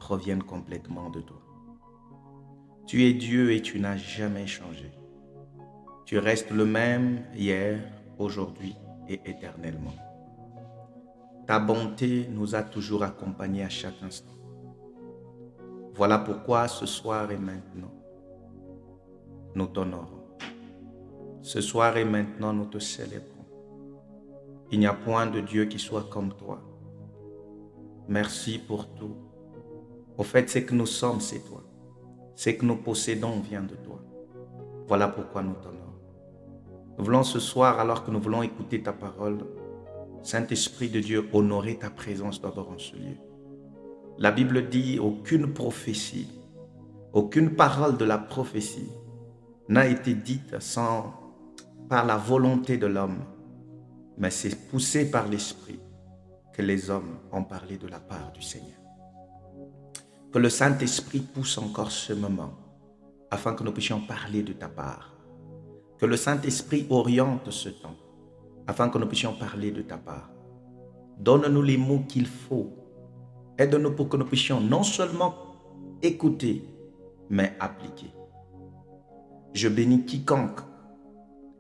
proviennent complètement de toi. Tu es Dieu et tu n'as jamais changé. Tu restes le même hier, aujourd'hui et éternellement. Ta bonté nous a toujours accompagnés à chaque instant. Voilà pourquoi ce soir et maintenant, nous t'honorons. Ce soir et maintenant, nous te célébrons. Il n'y a point de Dieu qui soit comme toi. Merci pour tout. Au fait, ce que nous sommes, c'est toi. Ce que nous possédons vient de toi. Voilà pourquoi nous t'honorons. Nous voulons ce soir, alors que nous voulons écouter ta parole, Saint-Esprit de Dieu, honorer ta présence d'abord en ce lieu. La Bible dit aucune prophétie, aucune parole de la prophétie n'a été dite par la volonté de l'homme, mais c'est poussé par l'Esprit que les hommes ont parlé de la part du Seigneur. Que le Saint-Esprit pousse encore ce moment afin que nous puissions parler de ta part. Que le Saint-Esprit oriente ce temps afin que nous puissions parler de ta part. Donne-nous les mots qu'il faut. Aide-nous pour que nous puissions non seulement écouter, mais appliquer. Je bénis quiconque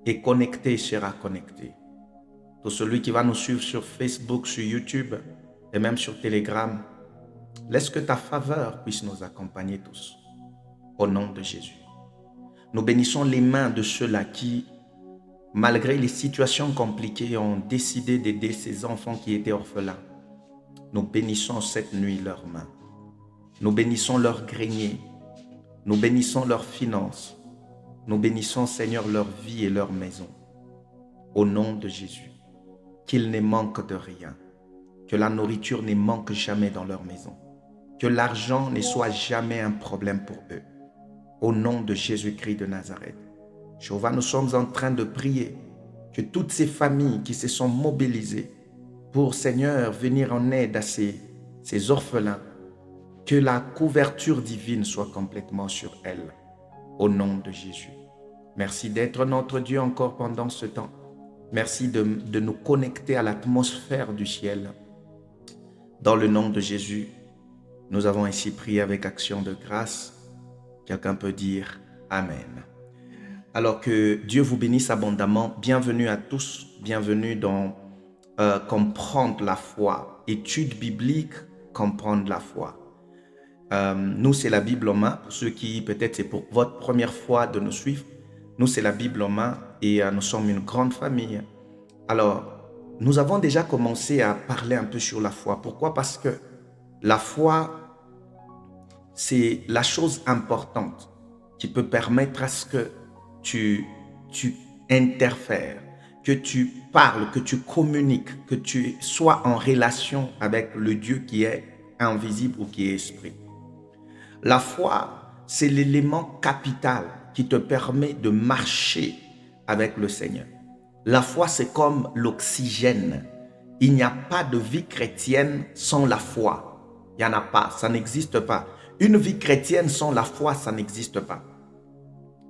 est connecté et sera connecté. Pour celui qui va nous suivre sur Facebook, sur YouTube et même sur Telegram, laisse que ta faveur puisse nous accompagner tous. Au nom de Jésus. Nous bénissons les mains de ceux-là qui, malgré les situations compliquées, ont décidé d'aider ces enfants qui étaient orphelins. Nous bénissons cette nuit leurs mains. Nous bénissons leurs greniers. Nous bénissons leurs finances. Nous bénissons, Seigneur, leur vie et leur maison. Au nom de Jésus. Qu'ils ne manquent de rien. Que la nourriture ne manque jamais dans leur maison. Que l'argent ne soit jamais un problème pour eux. Au nom de Jésus-Christ de Nazareth. Jéhovah, nous sommes en train de prier que toutes ces familles qui se sont mobilisées pour, Seigneur, venir en aide à ces orphelins, que la couverture divine soit complètement sur elles. Au nom de Jésus. Merci d'être notre Dieu encore pendant ce temps. Merci de nous connecter à l'atmosphère du ciel. Dans le nom de Jésus, nous avons ainsi prié avec action de grâce. Quelqu'un peut dire Amen. Alors que Dieu vous bénisse abondamment. Bienvenue à tous. Bienvenue dans Comprendre la foi. Étude biblique, comprendre la foi. Nous, c'est la Bible en main. Pour ceux qui, peut-être, c'est pour votre première fois de nous suivre. Nous, c'est la Bible en main et nous sommes une grande famille. Alors, nous avons déjà commencé à parler un peu sur la foi. Pourquoi? Parce que la foi, c'est la chose importante qui peut permettre à ce que tu interfères, que tu parles, que tu communiques, que tu sois en relation avec le Dieu qui est invisible ou qui est esprit. La foi, c'est l'élément capital qui te permet de marcher avec le Seigneur. La foi, c'est comme l'oxygène. Il n'y a pas de vie chrétienne sans la foi. Il n'y en a pas, ça n'existe pas. Une vie chrétienne sans la foi, ça n'existe pas.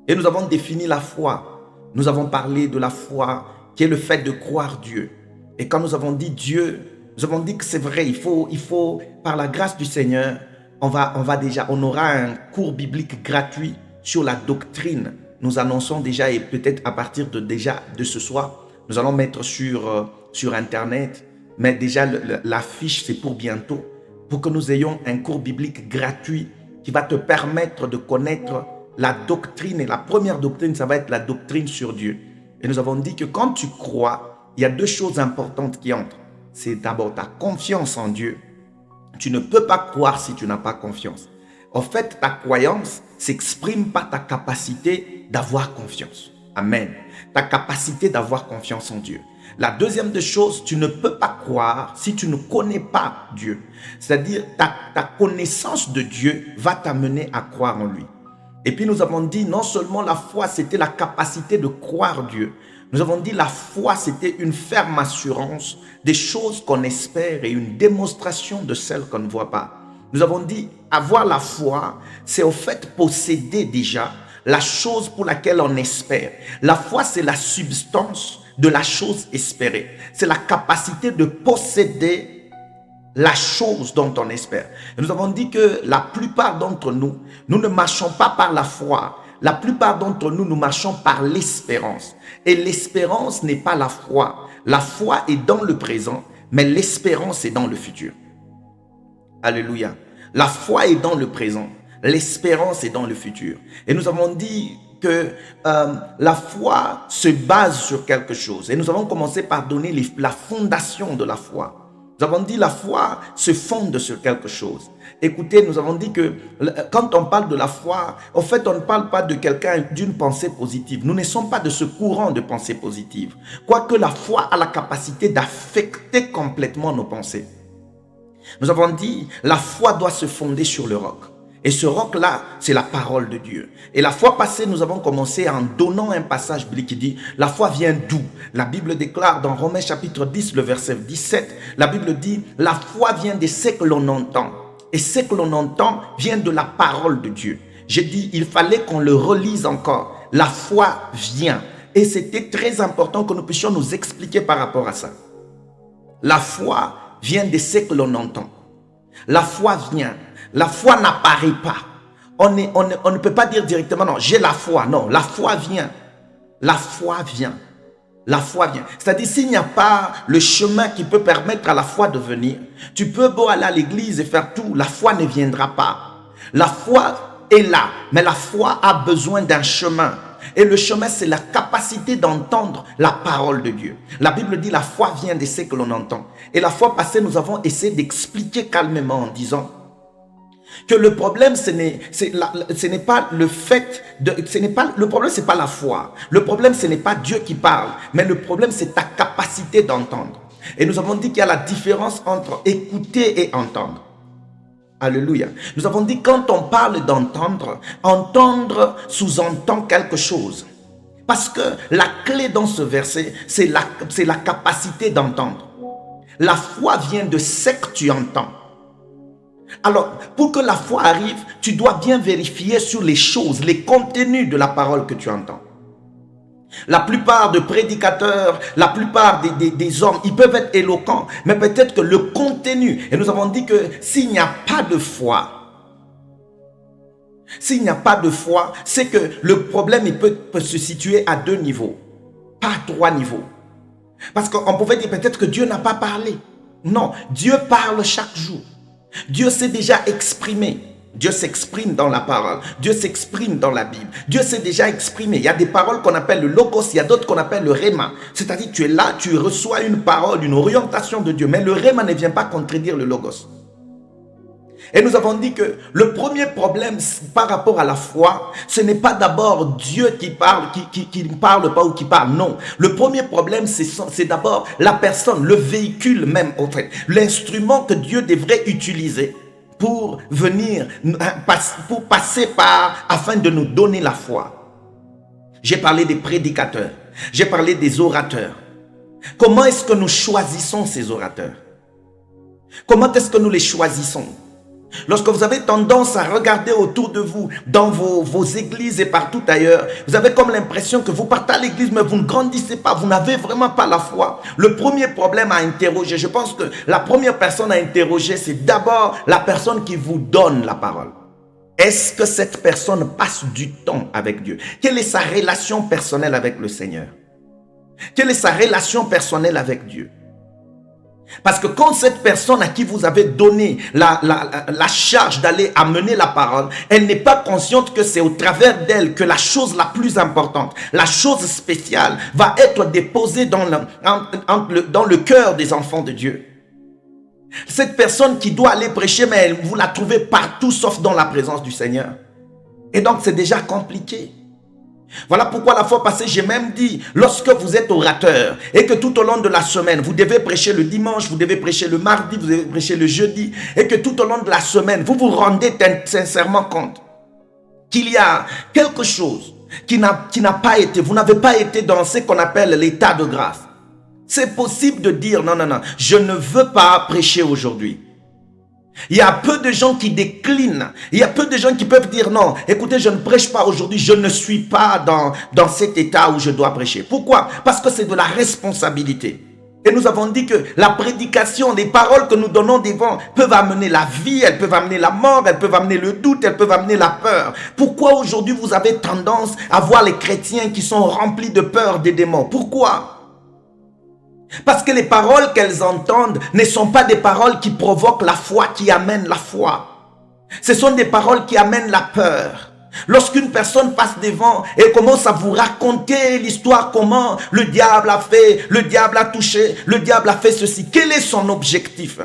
Et nous avons défini la foi. Nous avons parlé de la foi qui est le fait de croire Dieu. Et quand nous avons dit Dieu, nous avons dit que c'est vrai, il faut, par la grâce du Seigneur, on aura un cours biblique gratuit sur la doctrine. Nous annonçons déjà, et peut-être à partir de ce soir, nous allons mettre sur Internet, mais déjà l'affiche c'est pour bientôt, pour que nous ayons un cours biblique gratuit qui va te permettre de connaître la doctrine. Et la première doctrine, ça va être la doctrine sur Dieu. Et nous avons dit que quand tu crois, il y a deux choses importantes qui entrent. C'est d'abord ta confiance en Dieu. Tu ne peux pas croire si tu n'as pas confiance. En fait, ta croyance s'exprime par ta capacité d'avoir confiance. Amen. Ta capacité d'avoir confiance en Dieu. La deuxième des choses, tu ne peux pas croire si tu ne connais pas Dieu. C'est-à-dire, ta connaissance de Dieu va t'amener à croire en lui. Et puis nous avons dit, non seulement la foi, c'était la capacité de croire Dieu. Nous avons dit, la foi, c'était une ferme assurance des choses qu'on espère et une démonstration de celles qu'on ne voit pas. Nous avons dit, avoir la foi, c'est au fait posséder déjà la chose pour laquelle on espère. La foi, c'est la substance de la chose espérée. C'est la capacité de posséder la chose dont on espère. Et nous avons dit que la plupart d'entre nous, nous ne marchons pas par la foi. La plupart d'entre nous, nous marchons par l'espérance. Et l'espérance n'est pas la foi. La foi est dans le présent, mais l'espérance est dans le futur. Alléluia. La foi est dans le présent. L'espérance est dans le futur. Et nous avons dit que la foi se base sur quelque chose. Et nous avons commencé par donner la fondation de la foi. Nous avons dit la foi se fonde sur quelque chose. Écoutez, nous avons dit que quand on parle de la foi, en fait, on ne parle pas de quelqu'un d'une pensée positive. Nous ne sommes pas de ce courant de pensée positive. Quoique la foi a la capacité d'affecter complètement nos pensées. Nous avons dit la foi doit se fonder sur le roc. Et ce roc-là, c'est la parole de Dieu. Et la fois passée, nous avons commencé en donnant un passage biblique qui dit, la foi vient d'où? La Bible déclare dans Romains chapitre 10, le verset 17, la Bible dit, la foi vient de ce que l'on entend. Et ce que l'on entend vient de la parole de Dieu. J'ai dit, il fallait qu'on le relise encore. La foi vient. Et c'était très important que nous puissions nous expliquer par rapport à ça. La foi vient de ce que l'on entend. La foi vient. La foi n'apparaît pas. On ne peut pas dire directement, non, j'ai la foi. Non, la foi vient. La foi vient. La foi vient. C'est-à-dire, s'il n'y a pas le chemin qui peut permettre à la foi de venir, tu peux beau aller à l'église et faire tout, la foi ne viendra pas. La foi est là, mais la foi a besoin d'un chemin. Et le chemin, c'est la capacité d'entendre la parole de Dieu. La Bible dit, la foi vient de ce que l'on entend. Et la fois passée, nous avons essayé d'expliquer calmement en disant que le problème, ce n'est pas le fait de, le problème, c'est pas la foi. Le problème, ce n'est pas Dieu qui parle, mais le problème, c'est ta capacité d'entendre. Et nous avons dit qu'il y a la différence entre écouter et entendre. Alléluia. Nous avons dit quand on parle d'entendre, entendre sous-entend quelque chose. Parce que la clé dans ce verset, c'est la capacité d'entendre. La foi vient de ce que tu entends. Alors, pour que la foi arrive, tu dois bien vérifier sur les choses, les contenus de la parole que tu entends. La plupart des prédicateurs, la plupart des hommes, ils peuvent être éloquents, mais peut-être que le contenu, et nous avons dit que s'il n'y a pas de foi, c'est que le problème il peut se situer à 2 niveaux, pas à 3 niveaux. Parce qu'on pouvait dire peut-être que Dieu n'a pas parlé. Non, Dieu parle chaque jour. Dieu s'est déjà exprimé. Dieu s'exprime dans la parole. Dieu s'exprime dans la Bible. Dieu s'est déjà exprimé. Il y a des paroles qu'on appelle le logos, il y a d'autres qu'on appelle le rhéma. C'est-à-dire tu es là, tu reçois une parole, une orientation de Dieu. Mais le rhéma ne vient pas contredire le logos. Et nous avons dit que le premier problème par rapport à la foi, ce n'est pas d'abord Dieu qui parle, qui ne parle pas ou qui parle. Non. Le premier problème, c'est d'abord la personne, le véhicule même, en fait. L'instrument que Dieu devrait utiliser pour venir, pour passer par, afin de nous donner la foi. J'ai parlé des prédicateurs. J'ai parlé des orateurs. Comment est-ce que nous choisissons ces orateurs? Comment est-ce que nous les choisissons? Lorsque vous avez tendance à regarder autour de vous, dans vos églises et partout ailleurs, vous avez comme l'impression que vous partez à l'église, mais vous ne grandissez pas, vous n'avez vraiment pas la foi. Le premier problème à interroger, je pense que la première personne à interroger, c'est d'abord la personne qui vous donne la parole. Est-ce que cette personne passe du temps avec Dieu? Quelle est sa relation personnelle avec le Seigneur? Quelle est sa relation personnelle avec Dieu? Parce que quand cette personne à qui vous avez donné la charge d'aller amener la parole, elle n'est pas consciente que c'est au travers d'elle que la chose la plus importante, la chose spéciale va être déposée dans le cœur des enfants de Dieu. Cette personne qui doit aller prêcher, mais vous la trouvez partout sauf dans la présence du Seigneur. Et donc c'est déjà compliqué. Voilà pourquoi la fois passée, j'ai même dit, lorsque vous êtes orateur et que tout au long de la semaine, vous devez prêcher le dimanche, vous devez prêcher le mardi, vous devez prêcher le jeudi, et que tout au long de la semaine, vous vous rendez sincèrement compte qu'il y a quelque chose qui n'a pas été, vous n'avez pas été dans ce qu'on appelle l'état de grâce. C'est possible de dire, non, je ne veux pas prêcher aujourd'hui. Il y a peu de gens qui déclinent. Il y a peu de gens qui peuvent dire non, écoutez, je ne prêche pas aujourd'hui, je ne suis pas dans cet état où je dois prêcher. Pourquoi? Parce que c'est de la responsabilité. Et nous avons dit que la prédication, les paroles que nous donnons devant peuvent amener la vie, elles peuvent amener la mort, elles peuvent amener le doute, elles peuvent amener la peur. Pourquoi aujourd'hui vous avez tendance à voir les chrétiens qui sont remplis de peur des démons? Pourquoi? Parce que les paroles qu'elles entendent ne sont pas des paroles qui provoquent la foi, qui amènent la foi. Ce sont des paroles qui amènent la peur. Lorsqu'une personne passe devant et commence à vous raconter l'histoire, comment le diable a fait, le diable a touché, le diable a fait ceci, quel est son objectif?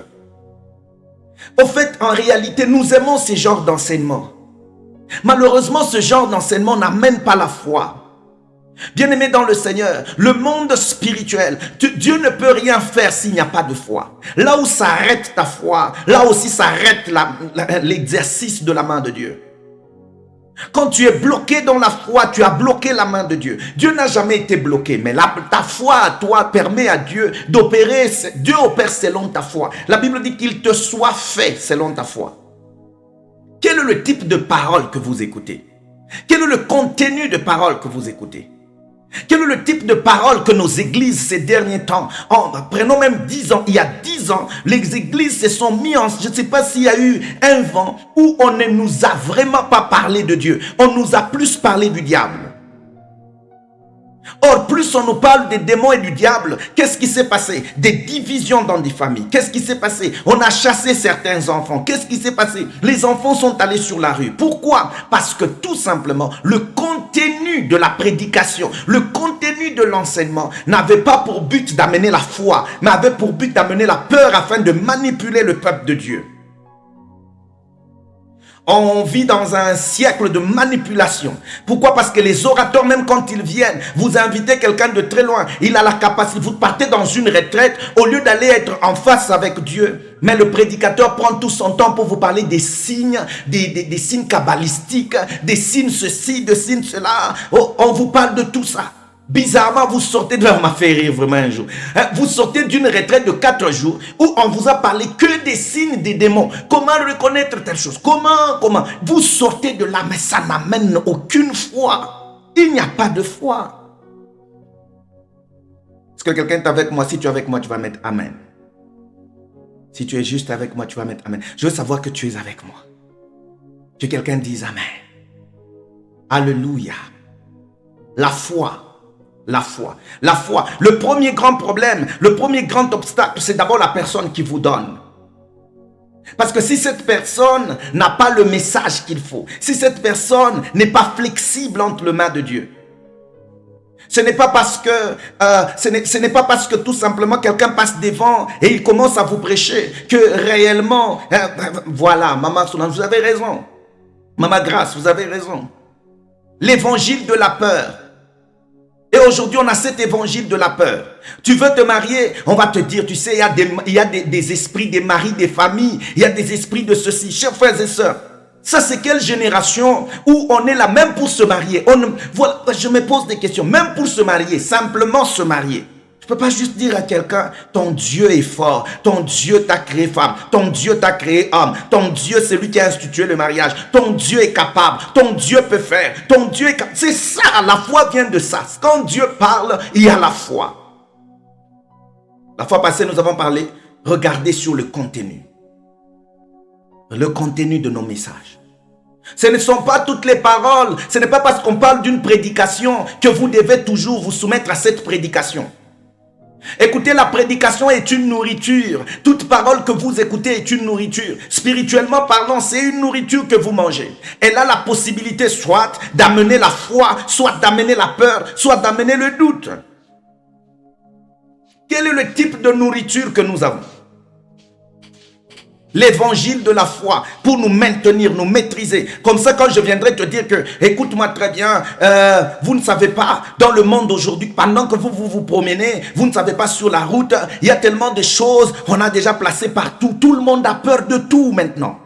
Au fait, en réalité, nous aimons ce genre d'enseignement. Malheureusement, ce genre d'enseignement n'amène pas la foi. Bien-aimé dans le Seigneur, le monde spirituel, Dieu ne peut rien faire s'il n'y a pas de foi. Là où s'arrête ta foi, là aussi s'arrête l'exercice de la main de Dieu. Quand tu es bloqué dans la foi, tu as bloqué la main de Dieu. Dieu n'a jamais été bloqué, mais ta foi à toi permet à Dieu d'opérer. Dieu opère selon ta foi. La Bible dit qu'il te soit fait selon ta foi. Quel est le type de parole que vous écoutez? Quel est le contenu de parole que vous écoutez? Quel est le type de parole que nos églises ces derniers temps, prenons même 10 ans, il y a 10 ans, les églises se sont mises en, je ne sais pas s'il y a eu un vent où on ne nous a vraiment pas parlé de Dieu, on nous a plus parlé du diable. Or, plus on nous parle des démons et du diable, qu'est-ce qui s'est passé? Des divisions dans des familles. Qu'est-ce qui s'est passé? On a chassé certains enfants. Qu'est-ce qui s'est passé? Les enfants sont allés sur la rue. Pourquoi? Parce que tout simplement, le contenu de la prédication, le contenu de l'enseignement n'avait pas pour but d'amener la foi, mais avait pour but d'amener la peur afin de manipuler le peuple de Dieu. On vit dans un siècle de manipulation. Pourquoi? Parce que les orateurs, même quand ils viennent, vous invitez quelqu'un de très loin, il a la capacité, vous partez dans une retraite, au lieu d'aller être en face avec Dieu, mais le prédicateur prend tout son temps pour vous parler des signes, des signes kabbalistiques, des signes ceci, des signes cela. Oh, on vous parle de tout ça. Bizarrement, vous sortez de... m'a fait rire vraiment un jour. Vous sortez d'une retraite de 4 jours où on vous a parlé que des signes des démons. Comment reconnaître telle chose? Comment? Vous sortez de là, mais ça n'amène aucune foi. Il n'y a pas de foi. Est-ce que quelqu'un est avec moi? Si tu es avec moi, tu vas mettre Amen. Si tu es juste avec moi, tu vas mettre Amen. Je veux savoir que tu es avec moi. Que quelqu'un dise Amen. Alléluia. La foi. La foi. La foi. Le premier grand problème, le premier grand obstacle, c'est d'abord la personne qui vous donne. Parce que si cette personne n'a pas le message qu'il faut, si cette personne n'est pas flexible entre les mains de Dieu, ce n'est pas parce que ce n'est pas parce que tout simplement quelqu'un passe devant et il commence à vous prêcher que réellement, voilà, Maman Solange, vous avez raison. Maman Grâce, vous avez raison. L'évangile de la peur. Et aujourd'hui, on a cet évangile de la peur. Tu veux te marier, on va te dire, tu sais, il y a des esprits, des maris, des familles, il y a des esprits de ceci. Chers frères et sœurs, ça c'est quelle génération où on est là même pour se marier? Voilà, je me pose des questions, même pour se marier, simplement se marier. Tu ne peux pas juste dire à quelqu'un, ton Dieu est fort, ton Dieu t'a créé femme, ton Dieu t'a créé homme, ton Dieu c'est lui qui a institué le mariage, ton Dieu est capable, ton Dieu peut faire, ton Dieu est capable. C'est ça, la foi vient de ça. Quand Dieu parle, il y a la foi. La fois passée, nous avons parlé, regardez sur le contenu de nos messages. Ce ne sont pas toutes les paroles, ce n'est pas parce qu'on parle d'une prédication que vous devez toujours vous soumettre à cette prédication. Écoutez, la prédication est une nourriture. Toute parole que vous écoutez est une nourriture. Spirituellement parlant, c'est une nourriture que vous mangez. Elle a la possibilité soit d'amener la foi, soit d'amener la peur, soit d'amener le doute. Quel est le type de nourriture que nous avons? L'évangile de la foi pour nous maintenir, nous maîtriser. Comme ça, quand je viendrai te dire que, écoute-moi très bien, vous ne savez pas, dans le monde aujourd'hui, pendant que vous promenez, vous ne savez pas sur la route, il y a tellement de choses, on a déjà placé partout. Tout le monde a peur de tout maintenant.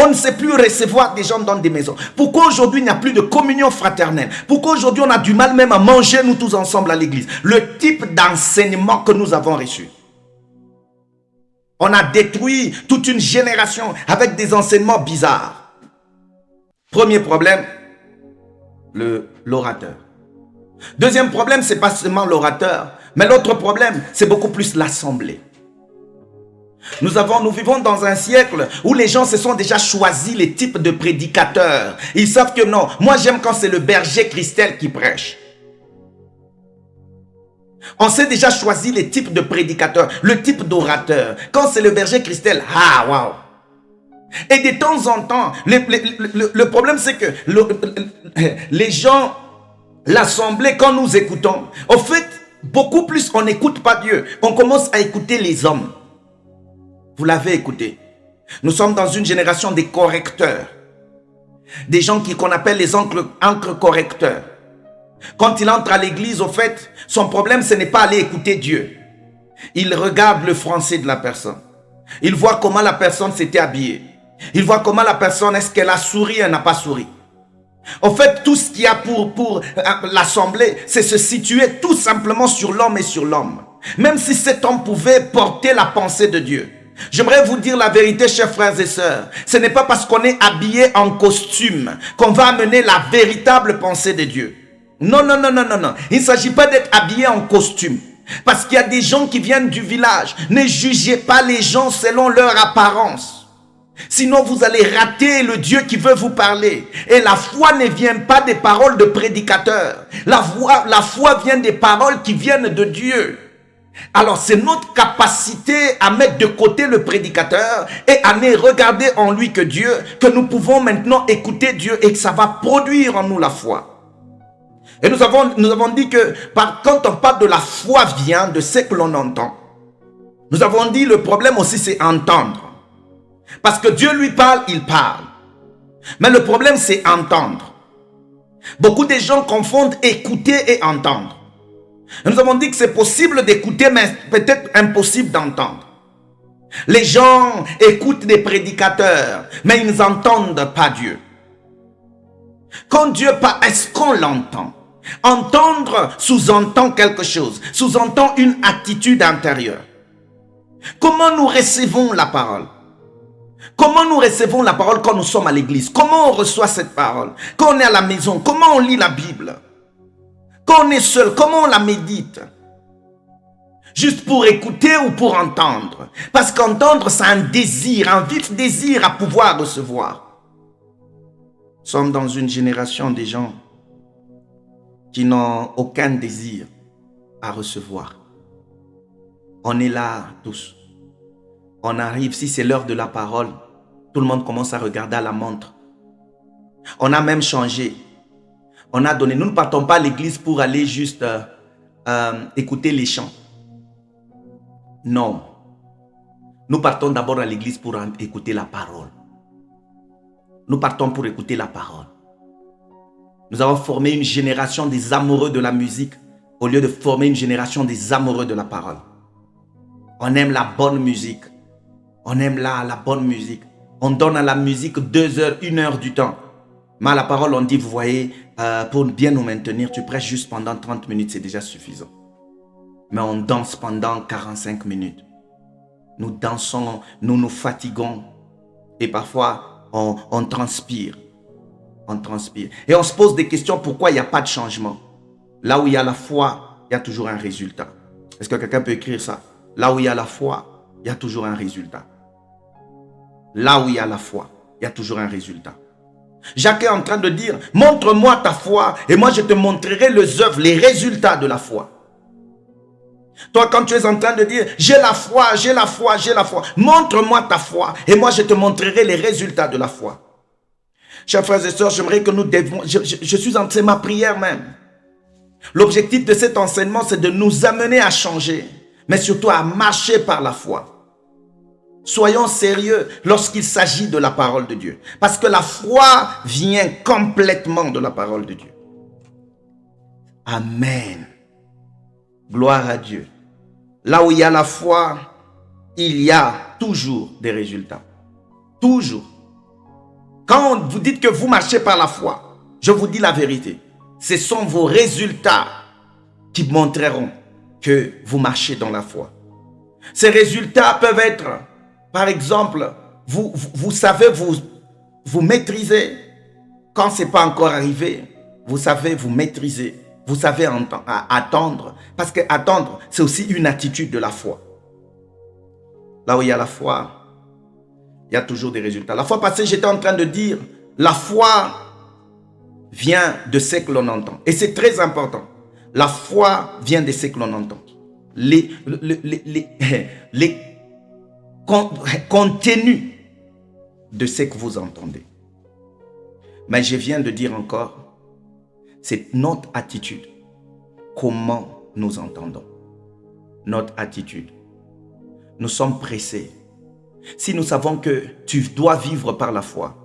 On ne sait plus recevoir des gens dans des maisons. Pourquoi aujourd'hui il n'y a plus de communion fraternelle? Pourquoi aujourd'hui on a du mal même à manger nous tous ensemble à l'église? Le type d'enseignement que nous avons reçu. On a détruit toute une génération avec des enseignements bizarres. Premier problème, l'orateur. Deuxième problème, c'est pas seulement l'orateur. Mais l'autre problème, c'est beaucoup plus l'assemblée. Nous vivons dans un siècle où les gens se sont déjà choisis les types de prédicateurs. Ils savent que non, moi j'aime quand c'est le berger Christelle qui prêche. On s'est déjà choisi les types de prédicateurs, le type d'orateur. Quand c'est le berger Christelle, ah waouh. Et de temps en temps, le problème c'est que les gens, l'assemblée, quand nous écoutons, au fait, beaucoup plus on n'écoute pas Dieu. On commence à écouter les hommes. Vous l'avez écouté. Nous sommes dans une génération des correcteurs. Des gens qu'on appelle les encres correcteurs. Quand il entre à l'église, au fait, son problème, ce n'est pas aller écouter Dieu. Il regarde le français de la personne. Il voit comment la personne s'était habillée. Il voit comment la personne, est-ce qu'elle a souri, elle n'a pas souri. Au fait, tout ce qu'il y a pour l'assemblée, c'est se situer tout simplement sur l'homme et sur l'homme. Même si cet homme pouvait porter la pensée de Dieu. J'aimerais vous dire la vérité, chers frères et sœurs. Ce n'est pas parce qu'on est habillé en costume qu'on va amener la véritable pensée de Dieu. Non, non, non, non, non, non. Il ne s'agit pas d'être habillé en costume. Parce qu'il y a des gens qui viennent du village. Ne jugez pas les gens selon leur apparence. Sinon, vous allez rater le Dieu qui veut vous parler. Et la foi ne vient pas des paroles de prédicateurs. La foi vient des paroles qui viennent de Dieu. Alors, c'est notre capacité à mettre de côté le prédicateur et à ne regarder en lui que Dieu, que nous pouvons maintenant écouter Dieu et que ça va produire en nous la foi. Et nous avons dit que quand on parle de la foi vient de ce que l'on entend. Nous avons dit le problème aussi c'est entendre. Parce que Dieu lui parle, il parle. Mais le problème c'est entendre. Beaucoup de gens confondent écouter et entendre. Et nous avons dit que c'est possible d'écouter, mais peut-être impossible d'entendre. Les gens écoutent des prédicateurs, mais ils n'entendent pas Dieu. Quand Dieu parle, est-ce qu'on l'entend? Entendre sous-entend quelque chose, sous-entend une attitude intérieure. Comment nous recevons la parole? Comment nous recevons la parole quand nous sommes à l'église? Comment on reçoit cette parole? Quand on est à la maison, comment on lit la Bible? Quand on est seul, comment on la médite? Juste pour écouter ou pour entendre? Parce qu'entendre, c'est un désir, un vif désir à pouvoir recevoir. Nous sommes dans une génération des gens qui n'ont aucun désir à recevoir. On est là tous. On arrive, si c'est l'heure de la parole, tout le monde commence à regarder à la montre. On a même changé. On a donné, nous ne partons pas à l'église pour aller juste écouter les chants. Non. Nous partons d'abord à l'église pour écouter la parole. Nous partons pour écouter la parole. Nous avons formé une génération des amoureux de la musique au lieu de former une génération des amoureux de la parole. On aime la bonne musique. On aime la bonne musique. On donne à la musique 2 heures, 1 heure du temps. Mais à la parole, on dit, vous voyez, pour bien nous maintenir, tu prêches juste pendant 30 minutes, c'est déjà suffisant. Mais on danse pendant 45 minutes. Nous dansons, nous nous fatiguons. Et parfois, on transpire. On transpire. Et on se pose des questions, pourquoi il n'y a pas de changement? Là où il y a la foi, il y a toujours un résultat. Est-ce que quelqu'un peut écrire ça? Là où il y a la foi, il y a toujours un résultat. Là où il y a la foi, il y a toujours un résultat. Jacques est en train de dire, montre-moi ta foi et moi je te montrerai les œuvres, les résultats de la foi. Toi, quand tu es en train de dire, j'ai la foi, j'ai la foi, j'ai la foi, montre-moi ta foi et moi je te montrerai les résultats de la foi. Chers frères et sœurs, j'aimerais que nous devons, je suis en train de ma prière même. L'objectif de cet enseignement, c'est de nous amener à changer, mais surtout à marcher par la foi. Soyons sérieux lorsqu'il s'agit de la parole de Dieu. Parce que la foi vient complètement de la parole de Dieu. Amen. Gloire à Dieu. Là où il y a la foi, il y a toujours des résultats. Toujours. Quand vous dites que vous marchez par la foi, je vous dis la vérité. Ce sont vos résultats qui montreront que vous marchez dans la foi. Ces résultats peuvent être, par exemple, vous savez, vous maîtrisez. Quand ce n'est pas encore arrivé, vous savez, vous maîtrisez. vous savez attendre. Parce que attendre, c'est aussi une attitude de la foi. Là où il y a la foi, il y a toujours des résultats. La fois passée, j'étais en train de dire, la foi vient de ce que l'on entend. Et c'est très important. La foi vient de ce que l'on entend. Les contenus de ce que vous entendez. Mais je viens de dire encore, c'est notre attitude. Comment nous entendons. Notre attitude. Nous sommes pressés. Si nous savons que tu dois vivre par la foi,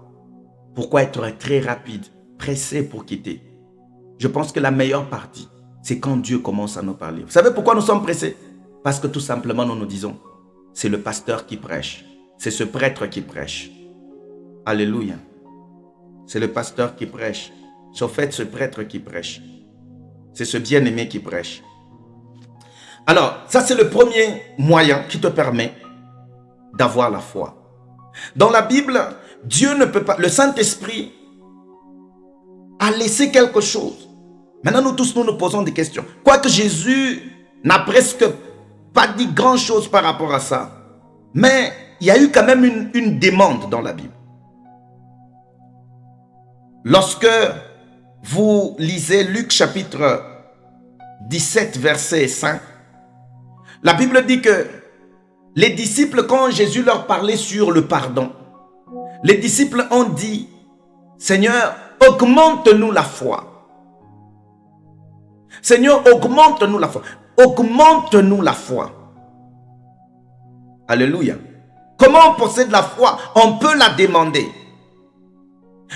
pourquoi être très rapide, pressé pour quitter? Je pense que la meilleure partie, c'est quand Dieu commence à nous parler. Vous savez pourquoi nous sommes pressés? Parce que tout simplement, nous nous disons, c'est le pasteur qui prêche. C'est ce prêtre qui prêche. Alléluia. C'est le pasteur qui prêche. C'est au fait ce prêtre qui prêche. C'est ce bien-aimé qui prêche. Alors, ça c'est le premier moyen qui te permet d'avoir la foi. Dans la Bible, Dieu ne peut pas, le Saint-Esprit a laissé quelque chose. Maintenant, nous tous, nous nous posons des questions. Quoique Jésus n'a presque pas dit grand-chose par rapport à ça, mais il y a eu quand même une demande dans la Bible. Lorsque vous lisez Luc chapitre 17, verset 5, la Bible dit que les disciples, quand Jésus leur parlait sur le pardon, les disciples ont dit, Seigneur, augmente-nous la foi. Seigneur, augmente-nous la foi. Augmente-nous la foi. Alléluia. Comment on possède la foi? On peut la demander.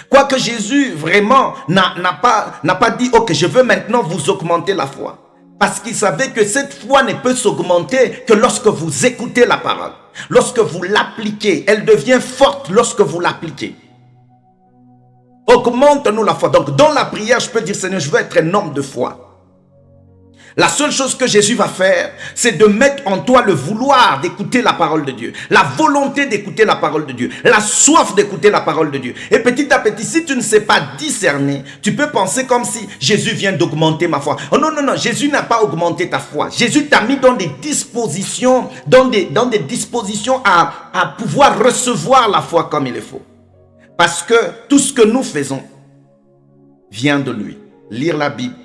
Quoique Jésus vraiment n'a pas dit, ok, je veux maintenant vous augmenter la foi. Parce qu'il savait que cette foi ne peut s'augmenter que lorsque vous écoutez la parole. Lorsque vous l'appliquez, elle devient forte lorsque vous l'appliquez. Augmente-nous la foi. Donc dans la prière, je peux dire, Seigneur, je veux être un homme de foi. La seule chose que Jésus va faire, c'est de mettre en toi le vouloir d'écouter la parole de Dieu, la volonté d'écouter la parole de Dieu, la soif d'écouter la parole de Dieu. Et petit à petit, si tu ne sais pas discerner, tu peux penser comme si Jésus vient d'augmenter ma foi. Oh non, non, non, Jésus n'a pas augmenté ta foi. Jésus t'a mis dans des dispositions, dans des dispositions à pouvoir recevoir la foi comme il le faut. Parce que tout ce que nous faisons vient de lui. Lire la Bible,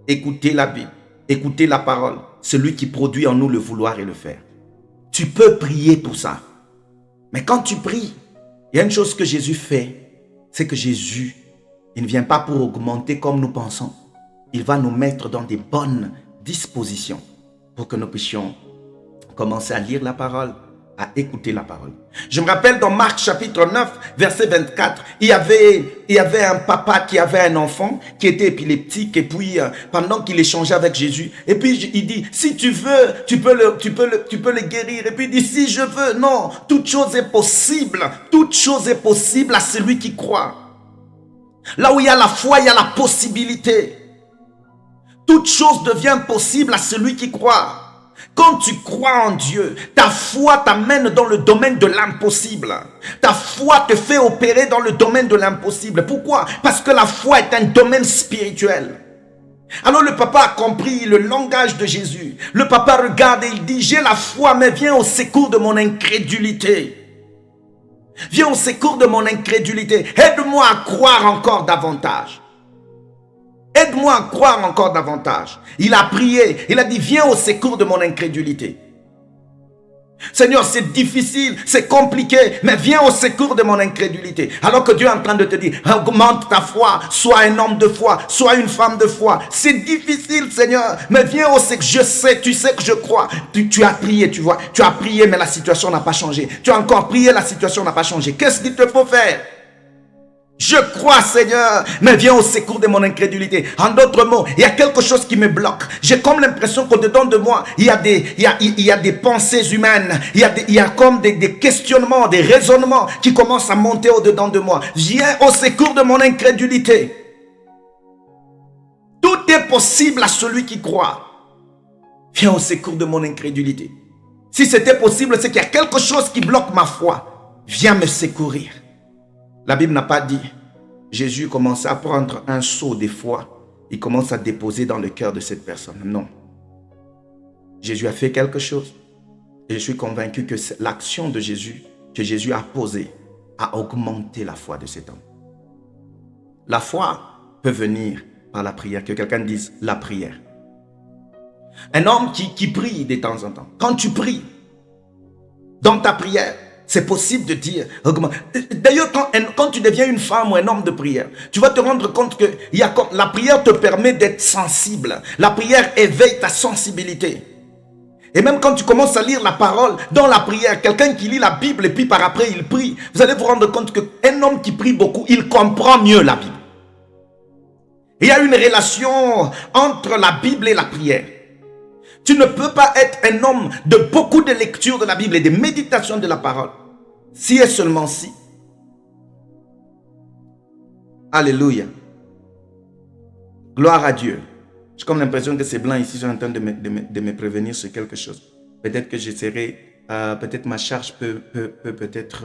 écouter la Bible, écouter la parole, c'est lui qui produit en nous le vouloir et le faire. Tu peux prier pour ça. Mais quand tu pries, il y a une chose que Jésus fait, c'est que Jésus, il ne vient pas pour augmenter comme nous pensons. Il va nous mettre dans des bonnes dispositions pour que nous puissions commencer à lire la parole, à écouter la parole. Je me rappelle dans Marc chapitre 9, verset 24, il y avait un papa qui avait un enfant qui était épileptique et puis pendant qu'il échangeait avec Jésus, et puis il dit, si tu veux, tu peux le guérir. Et puis il dit, si je veux, non, toute chose est possible. Toute chose est possible à celui qui croit. Là où il y a la foi, il y a la possibilité. Toute chose devient possible à celui qui croit. Quand tu crois en Dieu, ta foi t'amène dans le domaine de l'impossible. Ta foi te fait opérer dans le domaine de l'impossible. Pourquoi? Parce que la foi est un domaine spirituel. Alors le papa a compris le langage de Jésus. Le papa regarde et il dit, j'ai la foi, mais viens au secours de mon incrédulité. Viens au secours de mon incrédulité. Aide-moi à croire encore davantage. Aide-moi à croire encore davantage. Il a prié. Il a dit, viens au secours de mon incrédulité. Seigneur, c'est difficile, c'est compliqué, mais viens au secours de mon incrédulité. Alors que Dieu est en train de te dire, augmente ta foi, sois un homme de foi, sois une femme de foi. C'est difficile, Seigneur, mais viens au secours. Je sais, tu sais que je crois. Tu as prié, tu vois. Tu as prié, mais la situation n'a pas changé. Tu as encore prié, la situation n'a pas changé. Qu'est-ce qu'il te faut faire? Je crois, Seigneur, mais viens au secours de mon incrédulité. En d'autres mots, il y a quelque chose qui me bloque. J'ai comme l'impression qu'au-dedans de moi, il y a des pensées humaines. Il y a comme des questionnements, des raisonnements qui commencent à monter au-dedans de moi. Viens au secours de mon incrédulité. Tout est possible à celui qui croit. Viens au secours de mon incrédulité. Si c'était possible, c'est qu'il y a quelque chose qui bloque ma foi. Viens me secourir. La Bible n'a pas dit, Jésus commençait à prendre un seau de foi il commence à déposer dans le cœur de cette personne. Non. Jésus a fait quelque chose. Et je suis convaincu que l'action de Jésus, que Jésus a posée, a augmenté la foi de cet homme. La foi peut venir par la prière. Que quelqu'un dise la prière. Un homme qui prie de temps en temps. Quand tu pries, dans ta prière, c'est possible de dire, d'ailleurs quand tu deviens une femme ou un homme de prière, tu vas te rendre compte que la prière te permet d'être sensible. La prière éveille ta sensibilité. Et même quand tu commences à lire la parole dans la prière, quelqu'un qui lit la Bible et puis par après il prie, vous allez vous rendre compte qu'un homme qui prie beaucoup, il comprend mieux la Bible. Il y a une relation entre la Bible et la prière. Tu ne peux pas être un homme de beaucoup de lecture de la Bible et de méditation de la parole. Si et seulement si. Alléluia. Gloire à Dieu. J'ai comme l'impression que ces blancs ici sont en train de me prévenir sur quelque chose. Peut-être que j'essaierai, peut-être ma charge peut peut-être...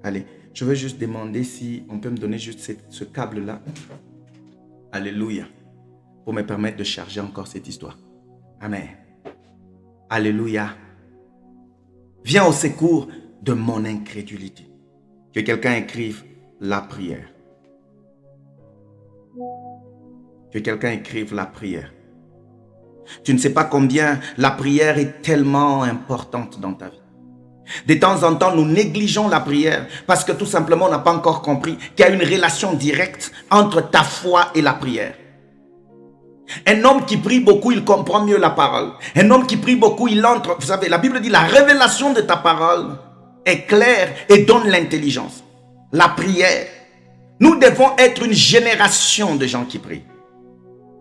allez, je veux juste demander si on peut me donner juste ce câble-là. Alléluia. Pour me permettre de charger encore cette histoire. Amen. Alléluia. Viens au secours de mon incrédulité. Que quelqu'un écrive la prière. Que quelqu'un écrive la prière. Tu ne sais pas combien la prière est tellement importante dans ta vie. De temps en temps, nous négligeons la prière parce que tout simplement, on n'a pas encore compris qu'il y a une relation directe entre ta foi et la prière. Un homme qui prie beaucoup, il comprend mieux la parole. Un homme qui prie beaucoup, il entre. Vous savez, la Bible dit la révélation de ta parole est claire et donne l'intelligence. La prière. Nous devons être une génération de gens qui prient.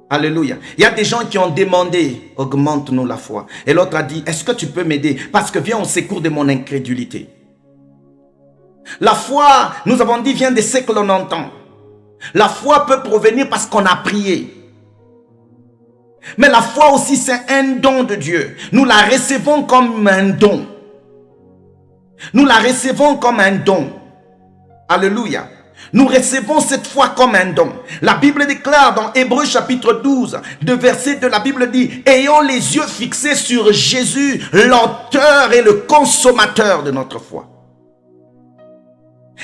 Alléluia. Il y a des gens qui ont demandé, augmente-nous la foi. Et l'autre a dit, est-ce que tu peux m'aider? Parce que viens au secours de mon incrédulité. La foi, nous avons dit, vient des siècles en entend. La foi peut provenir parce qu'on a prié. Mais la foi aussi, c'est un don de Dieu. Nous la recevons comme un don. Nous la recevons comme un don. Alléluia. Nous recevons cette foi comme un don. La Bible déclare dans Hébreux chapitre 12, de verset 2, la Bible dit, ayons les yeux fixés sur Jésus, l'auteur et le consommateur de notre foi.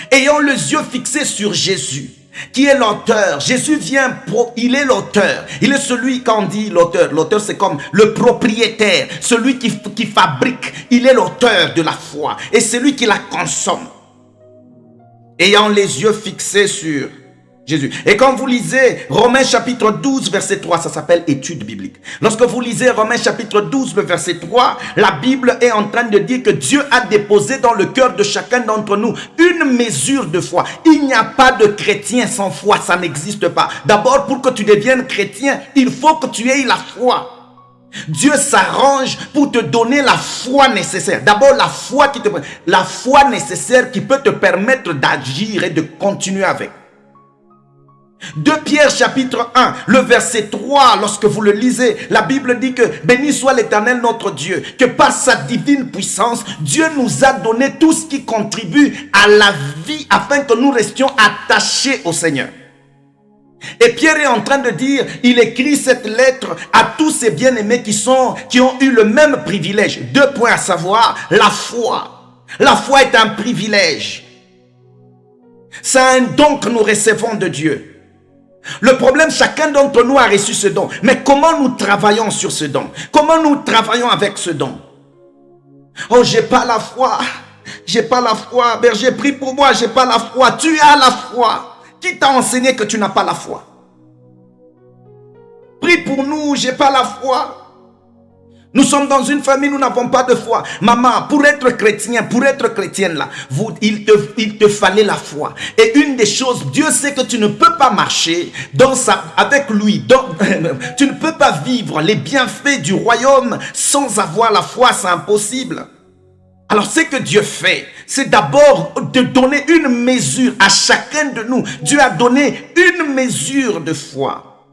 Ayons les yeux fixés sur Jésus, qui est l'auteur. Jésus vient, il est l'auteur. Il est celui, quand on dit l'auteur, l'auteur c'est comme le propriétaire, celui qui fabrique. Il est l'auteur de la foi et c'est lui qui la consomme. Ayant les yeux fixés sur Jésus. Et quand vous lisez Romains chapitre 12 verset 3, ça s'appelle étude biblique. Lorsque vous lisez Romains chapitre 12 le verset 3, la Bible est en train de dire que Dieu a déposé dans le cœur de chacun d'entre nous une mesure de foi. Il n'y a pas de chrétien sans foi, ça n'existe pas. D'abord, pour que tu deviennes chrétien, il faut que tu aies la foi. Dieu s'arrange pour te donner la foi nécessaire. D'abord, la foi nécessaire qui peut te permettre d'agir et de continuer avec. 2 Pierre chapitre 1, le verset 3, lorsque vous le lisez, la Bible dit que béni soit l'Éternel notre Dieu, que par sa divine puissance, Dieu nous a donné tout ce qui contribue à la vie afin que nous restions attachés au Seigneur. Et Pierre est en train de dire, il écrit cette lettre à tous ces bien-aimés qui ont eu le même privilège. 2 points à savoir, la foi. La foi est un privilège. C'est un don que nous recevons de Dieu. Le problème, chacun d'entre nous a reçu ce don. Mais comment nous travaillons sur ce don? Comment nous travaillons avec ce don? Oh, j'ai pas la foi. J'ai pas la foi. Berger, prie pour moi, j'ai pas la foi. Tu as la foi. Qui t'a enseigné que tu n'as pas la foi? Prie pour nous, j'ai pas la foi. Nous sommes dans une famille, nous n'avons pas de foi. Maman, pour être chrétien, pour être chrétienne là, il te fallait la foi. Et une des choses, Dieu sait que tu ne peux pas marcher avec lui. Tu ne peux pas vivre les bienfaits du royaume sans avoir la foi, c'est impossible. Alors, ce que Dieu fait, c'est d'abord de donner une mesure à chacun de nous. Dieu a donné une mesure de foi.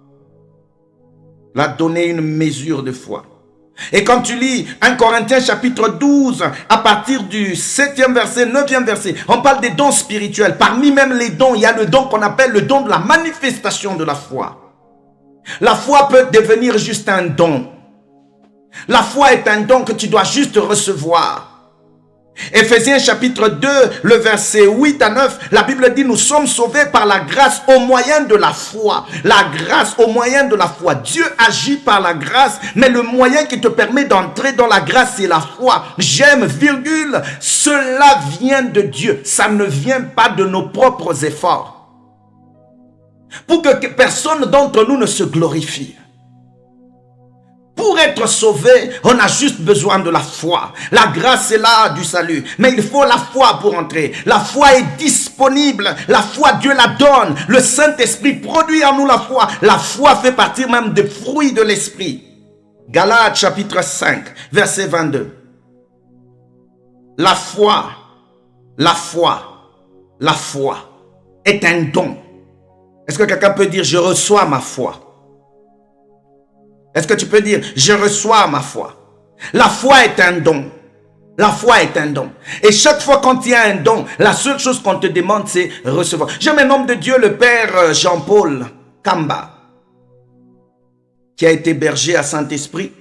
Il a donné une mesure de foi. Et quand tu lis 1 Corinthiens chapitre 12, à partir du 7e verset, 9e verset, on parle des dons spirituels. Parmi même les dons, il y a le don qu'on appelle le don de la manifestation de la foi. La foi peut devenir juste un don. La foi est un don que tu dois juste recevoir. Éphésiens chapitre 2, le verset 8 à 9, la Bible dit, nous sommes sauvés par la grâce au moyen de la foi. La grâce au moyen de la foi. Dieu agit par la grâce, mais le moyen qui te permet d'entrer dans la grâce, c'est la foi. J'aime, virgule, cela vient de Dieu. Ça ne vient pas de nos propres efforts. Pour que personne d'entre nous ne se glorifie. Pour être sauvé, on a juste besoin de la foi. La grâce est là du salut. Mais il faut la foi pour entrer. La foi est disponible. La foi, Dieu la donne. Le Saint-Esprit produit en nous la foi. La foi fait partie même des fruits de l'Esprit. Galates chapitre 5, verset 22. La foi est un don. Est-ce que quelqu'un peut dire, je reçois ma foi? Est-ce que tu peux dire, je reçois ma foi? La foi est un don. La foi est un don. Et chaque fois quand il y a un don, la seule chose qu'on te demande, c'est recevoir. J'aime un homme de Dieu, le père Jean-Paul Kamba, qui a été berger à Saint-Esprit.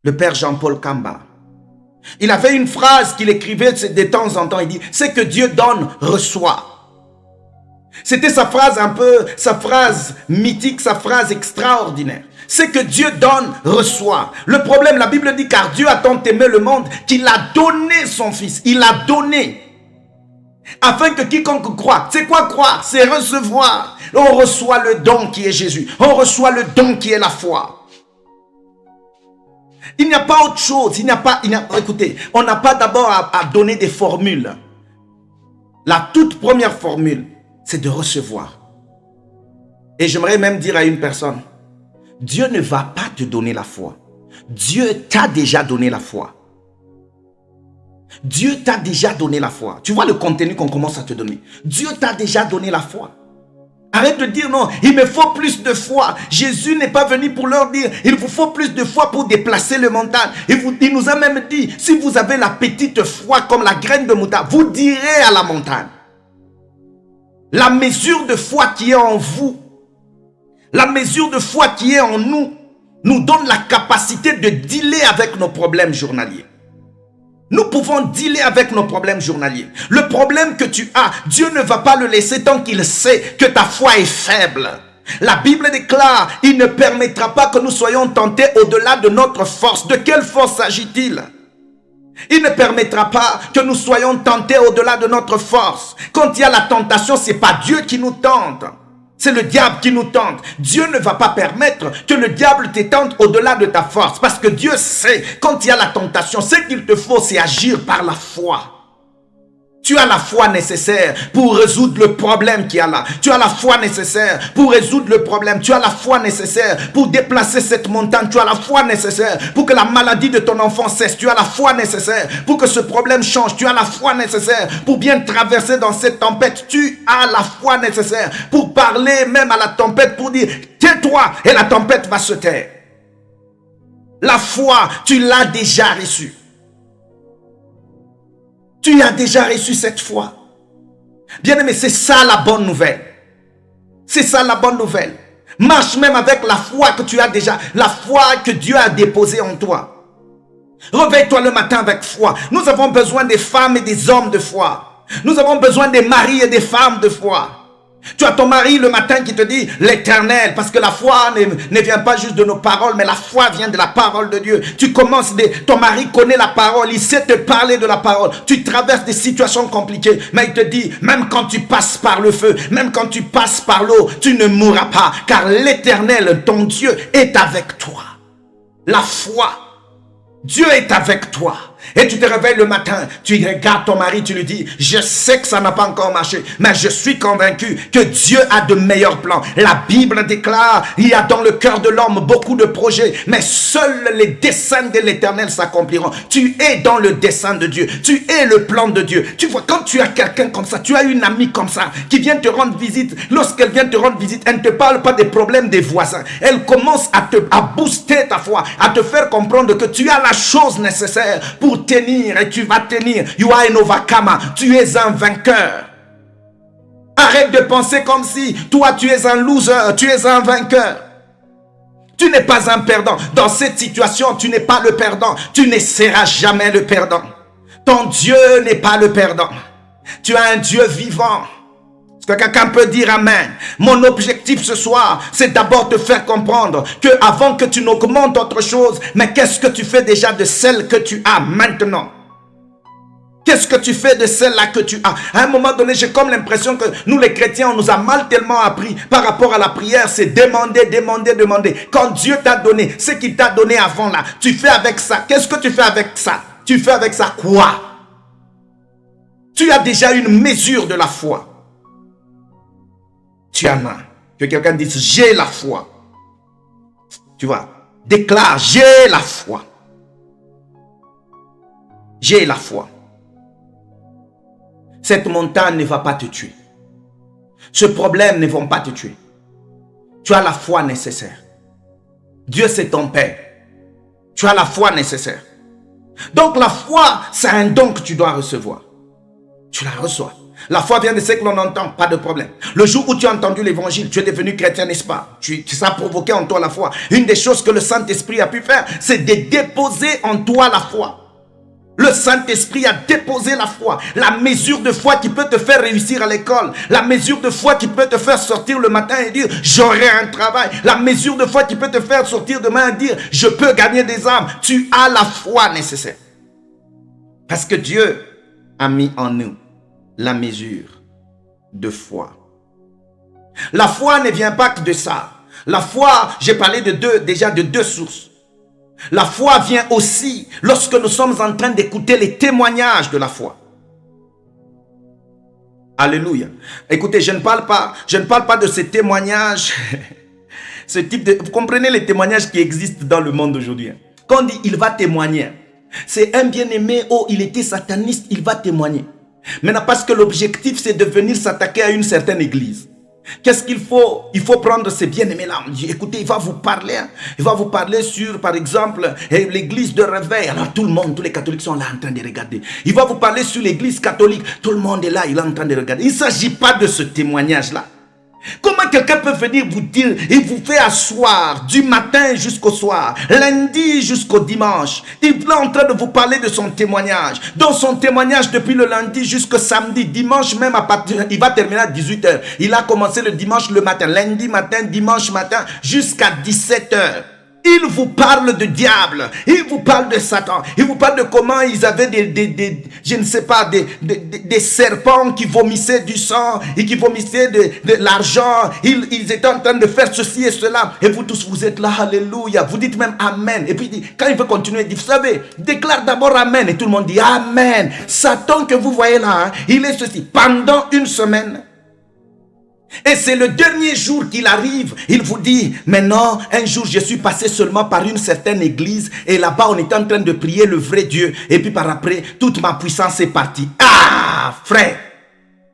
Le père Jean-Paul Kamba. Il avait une phrase qu'il écrivait de temps en temps. Il dit, c'est que Dieu donne, reçoit. C'était sa phrase sa phrase mythique, sa phrase extraordinaire. C'est que Dieu donne, reçoit. Le problème, la Bible dit, car Dieu a tant aimé le monde qu'il a donné son Fils. Il a donné. Afin que quiconque croit. C'est quoi croire? C'est recevoir. On reçoit le don qui est Jésus. On reçoit le don qui est la foi. Il n'y a pas autre chose. Écoutez, on n'a pas d'abord à donner des formules. La toute première formule, c'est de recevoir. Et j'aimerais même dire à une personne, Dieu ne va pas te donner la foi. Dieu t'a déjà donné la foi. Dieu t'a déjà donné la foi. Tu vois le contenu qu'on commence à te donner. Dieu t'a déjà donné la foi. Arrête de dire non, il me faut plus de foi. Jésus n'est pas venu pour leur dire, il vous faut plus de foi pour déplacer le montagne. Il nous a même dit, si vous avez la petite foi comme la graine de moutarde, vous direz à la montagne. La mesure de foi qui est en vous, la mesure de foi qui est en nous, nous donne la capacité de dealer avec nos problèmes journaliers. Nous pouvons dealer avec nos problèmes journaliers. Le problème que tu as, Dieu ne va pas le laisser tant qu'il sait que ta foi est faible. La Bible déclare, il ne permettra pas que nous soyons tentés au-delà de notre force. De quelle force s'agit-il? Il ne permettra pas que nous soyons tentés au-delà de notre force. Quand il y a la tentation, ce n'est pas Dieu qui nous tente. C'est le diable qui nous tente. Dieu ne va pas permettre que le diable te tente au-delà de ta force. Parce que Dieu sait, quand il y a la tentation, ce qu'il te faut, c'est agir par la foi. Tu as la foi nécessaire pour résoudre le problème qu'il y a là. Tu as la foi nécessaire pour résoudre le problème. Tu as la foi nécessaire pour déplacer cette montagne. Tu as la foi nécessaire pour que la maladie de ton enfant cesse. Tu as la foi nécessaire pour que ce problème change. Tu as la foi nécessaire pour bien traverser dans cette tempête. Tu as la foi nécessaire pour parler même à la tempête, pour dire tais-toi et la tempête va se taire. La foi, tu l'as déjà reçue. Tu as déjà reçu cette foi. Bien-aimé, c'est ça la bonne nouvelle. C'est ça la bonne nouvelle. Marche même avec la foi que tu as déjà. La foi que Dieu a déposée en toi. Réveille-toi le matin avec foi. Nous avons besoin des femmes et des hommes de foi. Nous avons besoin des maris et des femmes de foi. Tu as ton mari le matin qui te dit l'Éternel, parce que la foi ne vient pas juste de nos paroles, mais la foi vient de la parole de Dieu. Tu commences, ton mari connaît la parole, il sait te parler de la parole. Tu traverses des situations compliquées, mais il te dit, même quand tu passes par le feu, même quand tu passes par l'eau, tu ne mourras pas, car l'Éternel, ton Dieu, est avec toi. La foi, Dieu est avec toi. Et tu te réveilles le matin, tu regardes ton mari, tu lui dis, je sais que ça n'a pas encore marché, mais je suis convaincu que Dieu a de meilleurs plans. La Bible déclare, il y a dans le cœur de l'homme beaucoup de projets, mais seuls les desseins de l'Éternel s'accompliront. Tu es dans le dessein de Dieu, tu es le plan de Dieu. Tu vois, quand tu as quelqu'un comme ça, tu as une amie comme ça, qui vient te rendre visite, lorsqu'elle vient te rendre visite, elle ne te parle pas des problèmes des voisins. Elle commence à booster ta foi, à te faire comprendre que tu as la chose nécessaire pour tenir, et tu vas tenir. You are an overcomer. Tu es un vainqueur. Arrête de penser comme si toi tu es un loser, tu es un vainqueur. Tu n'es pas un perdant. Dans cette situation, tu n'es pas le perdant. Tu ne seras jamais le perdant. Ton Dieu n'est pas le perdant. Tu as un Dieu vivant. Est-ce que quelqu'un peut dire amen? Mon objectif ce soir, c'est d'abord te faire comprendre que avant que tu n'augmentes autre chose, mais qu'est-ce que tu fais déjà de celle que tu as maintenant? Qu'est-ce que tu fais de celle-là que tu as? À un moment donné, j'ai comme l'impression que nous les chrétiens, on nous a mal tellement appris par rapport à la prière, c'est demander, demander, demander. Quand Dieu t'a donné, ce qu'il t'a donné avant là, tu fais avec ça. Qu'est-ce que tu fais avec ça? Tu fais avec ça quoi? Tu as déjà une mesure de la foi. Tu en as. Que quelqu'un dise, j'ai la foi. Tu vois, déclare, j'ai la foi. J'ai la foi. Cette montagne ne va pas te tuer. Ce problème ne va pas te tuer. Tu as la foi nécessaire. Dieu c'est ton Père. Tu as la foi nécessaire. Donc la foi, c'est un don que tu dois recevoir. Tu la reçois. La foi vient de ce que l'on entend, pas de problème. Le jour où tu as entendu l'évangile, tu es devenu chrétien, n'est-ce pas? Ça a provoqué en toi la foi. Une des choses que le Saint-Esprit a pu faire, c'est de déposer en toi la foi. Le Saint-Esprit a déposé la foi, la mesure de foi qui peut te faire réussir à l'école, la mesure de foi qui peut te faire sortir le matin et dire j'aurai un travail, la mesure de foi qui peut te faire sortir demain et dire je peux gagner des âmes. Tu as la foi nécessaire. Parce que Dieu a mis en nous la mesure de foi. La foi ne vient pas que de ça. La foi, j'ai parlé de deux sources. La foi vient aussi lorsque nous sommes en train d'écouter les témoignages de la foi. Alléluia. Écoutez, je ne parle pas de ces témoignages. Ce type de, vous comprenez les témoignages qui existent dans le monde aujourd'hui. Quand on dit il va témoigner, c'est un bien-aimé, oh il était sataniste, il va témoigner. Maintenant parce que l'objectif c'est de venir s'attaquer à une certaine église. Qu'est-ce qu'il faut? Il faut prendre ces bien-aimés-là. Écoutez, il va vous parler. Il va vous parler sur, par exemple, l'église de réveil. Alors tout le monde, tous les catholiques sont là en train de regarder. Il va vous parler sur l'église catholique. Tout le monde est là, il est en train de regarder. Il ne s'agit pas de ce témoignage-là. Comment quelqu'un peut venir vous dire, il vous fait asseoir du matin jusqu'au soir, lundi jusqu'au dimanche. Il est en train de vous parler de son témoignage. Dans son témoignage depuis le lundi jusqu'au samedi, dimanche même à partir, il va terminer à 18 h. Il a commencé le dimanche le matin, lundi matin, dimanche matin jusqu'à 17 h. Il vous parle de diable, il vous parle de Satan, il vous parle de comment ils avaient je ne sais pas, des serpents qui vomissaient du sang et qui vomissaient de l'argent. Ils étaient en train de faire ceci et cela. Et vous tous, vous êtes là, alléluia. Vous dites même amen. Et puis, quand il veut continuer, il dit, vous savez, déclare d'abord amen. Et tout le monde dit amen. Satan que vous voyez là, hein, il est ceci. Pendant une semaine, et c'est le dernier jour qu'il arrive, il vous dit, maintenant, un jour, je suis passé seulement par une certaine église, et là-bas, on était en train de prier le vrai Dieu, et puis par après, toute ma puissance est partie. Ah, frère,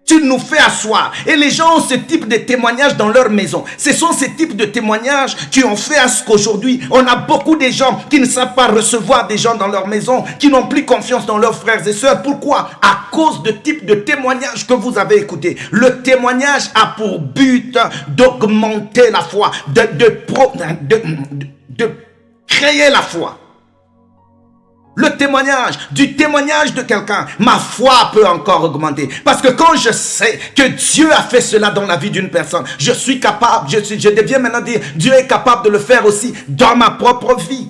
tu nous fais asseoir. Et les gens ont ce type de témoignages dans leur maison. Ce sont ces types de témoignages qui ont fait à ce qu'aujourd'hui, on a beaucoup de gens qui ne savent pas recevoir des gens dans leur maison, qui n'ont plus confiance dans leurs frères et sœurs. Pourquoi? À cause de type de témoignages que vous avez écoutés. Le témoignage a pour but d'augmenter la foi, de créer la foi. Le témoignage, du témoignage de quelqu'un, ma foi peut encore augmenter. Parce que quand je sais que Dieu a fait cela dans la vie d'une personne, je suis capable, je deviens maintenant dire, Dieu est capable de le faire aussi dans ma propre vie.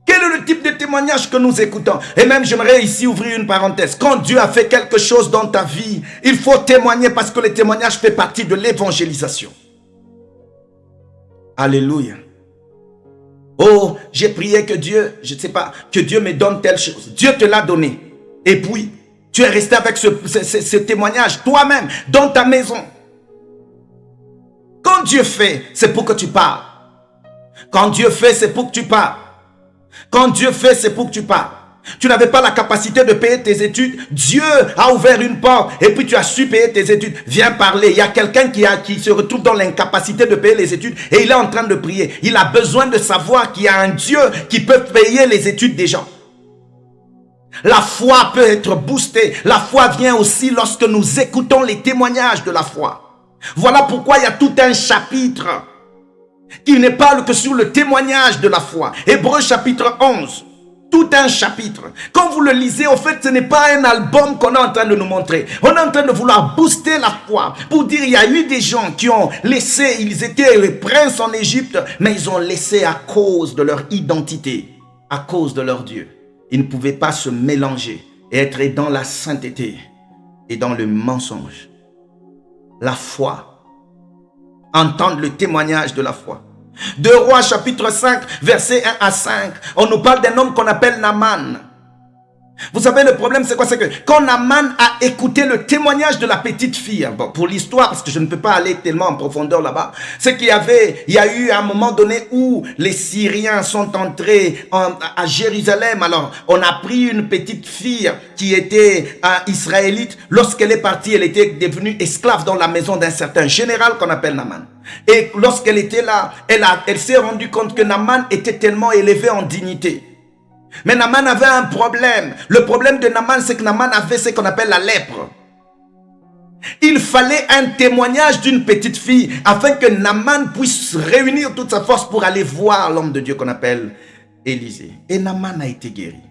Quel est le type de témoignage que nous écoutons? Et même j'aimerais ici ouvrir une parenthèse. Quand Dieu a fait quelque chose dans ta vie, il faut témoigner parce que le témoignage fait partie de l'évangélisation. Alléluia. Oh, j'ai prié que Dieu, je ne sais pas, que Dieu me donne telle chose. Dieu te l'a donné. Et puis, tu es resté avec ce témoignage toi-même, dans ta maison. Quand Dieu fait, c'est pour que tu parles. Quand Dieu fait, c'est pour que tu parles. Quand Dieu fait, c'est pour que tu parles. Tu n'avais pas la capacité de payer tes études. Dieu a ouvert une porte et puis tu as su payer tes études. Viens parler. Il y a quelqu'un qui se retrouve dans l'incapacité de payer les études et il est en train de prier. Il a besoin de savoir qu'il y a un Dieu qui peut payer les études des gens. La foi peut être boostée. La foi vient aussi lorsque nous écoutons les témoignages de la foi. Voilà pourquoi il y a tout un chapitre qui ne parle que sur le témoignage de la foi. Hébreux chapitre 11. Tout un chapitre. Quand vous le lisez, au fait, ce n'est pas un album qu'on est en train de nous montrer. On est en train de vouloir booster la foi. Pour dire, il y a eu des gens qui ont laissé, ils étaient les princes en Égypte, mais ils ont laissé à cause de leur identité, à cause de leur Dieu. Ils ne pouvaient pas se mélanger et être dans la sainteté et dans le mensonge. La foi. Entendre le témoignage de la foi. 2 Rois chapitre 5, versets 1 à 5. On nous parle d'un homme qu'on appelle Naaman. Vous savez, le problème, c'est quoi? C'est que quand Naaman a écouté le témoignage de la petite fille, bon, pour l'histoire, parce que je ne peux pas aller tellement en profondeur là-bas, c'est qu'il y a eu un moment donné où les Syriens sont entrés à Jérusalem. Alors, on a pris une petite fille qui était israélite. Lorsqu'elle est partie, elle était devenue esclave dans la maison d'un certain général qu'on appelle Naaman. Et lorsqu'elle était là, elle s'est rendue compte que Naaman était tellement élevé en dignité. Mais Naaman avait un problème. Le problème de Naaman, c'est que Naaman avait ce qu'on appelle la lèpre. Il fallait un témoignage d'une petite fille afin que Naaman puisse réunir toute sa force pour aller voir l'homme de Dieu qu'on appelle Élisée. Et Naaman a été guéri.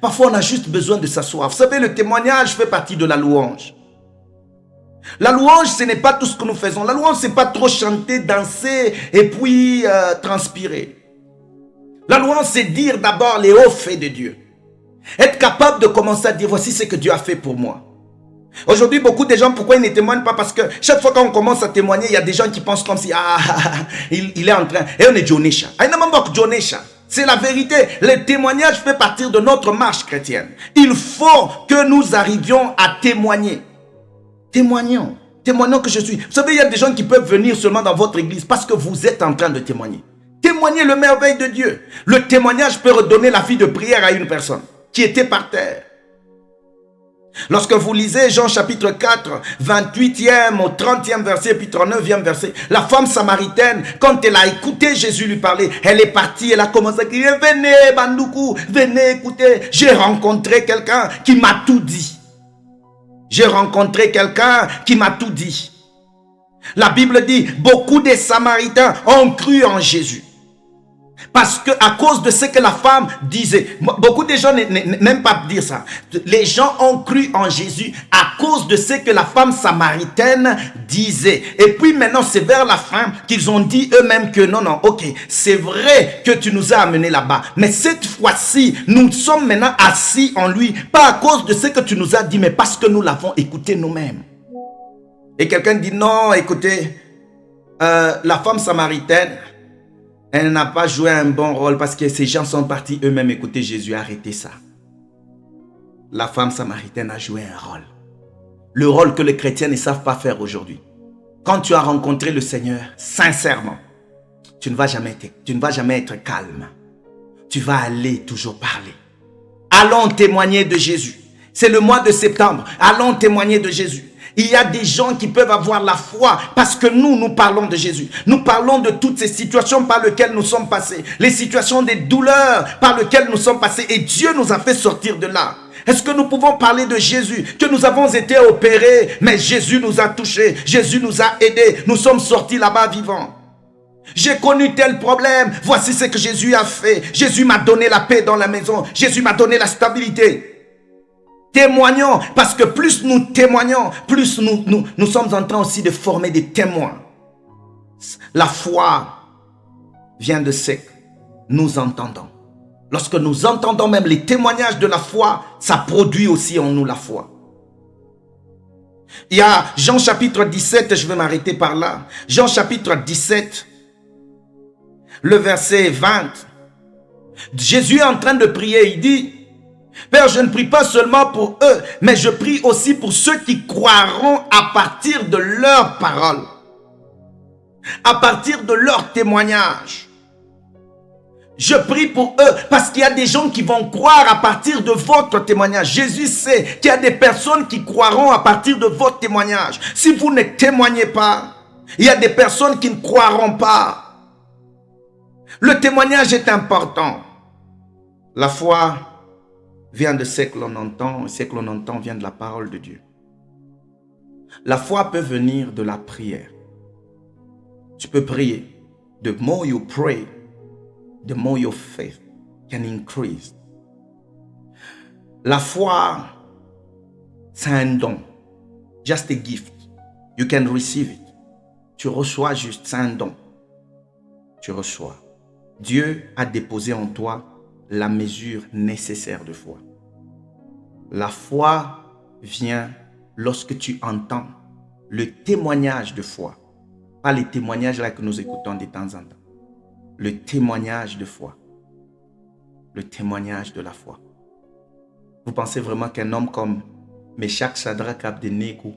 Parfois, on a juste besoin de s'asseoir. Vous savez, le témoignage fait partie de la louange. La louange, ce n'est pas tout ce que nous faisons. La louange, ce n'est pas trop chanter, danser et puis transpirer. La louange, c'est dire d'abord les hauts faits de Dieu. Être capable de commencer à dire, voici ce que Dieu a fait pour moi. Aujourd'hui, beaucoup de gens, pourquoi ils ne témoignent pas? Parce que chaque fois qu'on commence à témoigner, il y a des gens qui pensent comme si, il est en train, et on est Jonesha. C'est la vérité. Le témoignage fait partie de notre marche chrétienne. Il faut que nous arrivions à témoigner. Témoignons. Témoignons que je suis. Vous savez, il y a des gens qui peuvent venir seulement dans votre église parce que vous êtes en train de témoigner. Témoigner le merveille de Dieu. Le témoignage peut redonner la vie de prière à une personne qui était par terre. Lorsque vous lisez Jean chapitre 4, 28e au 30e verset, puis 39e verset, la femme samaritaine, quand elle a écouté Jésus lui parler, elle est partie, elle a commencé à crier, venez Bandoukou, venez écouter. J'ai rencontré quelqu'un qui m'a tout dit. J'ai rencontré quelqu'un qui m'a tout dit. La Bible dit, beaucoup des Samaritains ont cru en Jésus. Parce que à cause de ce que la femme disait, beaucoup de gens n'aiment pas dire ça. Les gens ont cru en Jésus à cause de ce que la femme samaritaine disait. Et puis maintenant, c'est vers la fin qu'ils ont dit eux-mêmes que non, ok, c'est vrai que tu nous as amenés là-bas. Mais cette fois-ci, nous sommes maintenant assis en lui, pas à cause de ce que tu nous as dit, mais parce que nous l'avons écouté nous-mêmes. Et quelqu'un dit non, écoutez, la femme samaritaine, elle n'a pas joué un bon rôle parce que ces gens sont partis eux-mêmes écouter Jésus. Arrêtez ça. La femme samaritaine a joué un rôle. Le rôle que les chrétiens ne savent pas faire aujourd'hui. Quand tu as rencontré le Seigneur, sincèrement, tu ne vas jamais être calme. Tu vas aller toujours parler. Allons témoigner de Jésus. C'est le mois de septembre. Allons témoigner de Jésus. Il y a des gens qui peuvent avoir la foi parce que nous parlons de Jésus. Nous parlons de toutes ces situations par lesquelles nous sommes passés. Les situations des douleurs par lesquelles nous sommes passés. Et Dieu nous a fait sortir de là. Est-ce que nous pouvons parler de Jésus? Que nous avons été opérés, mais Jésus nous a touchés. Jésus nous a aidés. Nous sommes sortis là-bas vivants. J'ai connu tel problème. Voici ce que Jésus a fait. Jésus m'a donné la paix dans la maison. Jésus m'a donné la stabilité. Témoignons, parce que plus nous témoignons, plus nous sommes en train aussi de former des témoins. La foi vient de ce que nous entendons. Lorsque nous entendons même les témoignages de la foi, ça produit aussi en nous la foi. Il y a Jean chapitre 17, je vais m'arrêter par là. Jean chapitre 17, le verset 20. Jésus est en train de prier, il dit, Père, je ne prie pas seulement pour eux, mais je prie aussi pour ceux qui croiront à partir de leurs paroles, à partir de leur témoignage. Je prie pour eux parce qu'il y a des gens qui vont croire à partir de votre témoignage. Jésus sait qu'il y a des personnes qui croiront à partir de votre témoignage. Si vous ne témoignez pas, il y a des personnes qui ne croiront pas. Le témoignage est important. La foi vient de ce que l'on entend, et ce que l'on entend vient de la parole de Dieu. La foi peut venir de la prière. Tu peux prier. The more you pray, the more your faith can increase. La foi, c'est un don. Just a gift. You can receive it. Tu reçois juste, c'est un don. Tu reçois. Dieu a déposé en toi la mesure nécessaire de foi. La foi vient lorsque tu entends le témoignage de foi. Pas les témoignages là que nous écoutons de temps en temps. Le témoignage de foi. Le témoignage de la foi. Vous pensez vraiment qu'un homme comme Meshach, Shadrach, Abednego,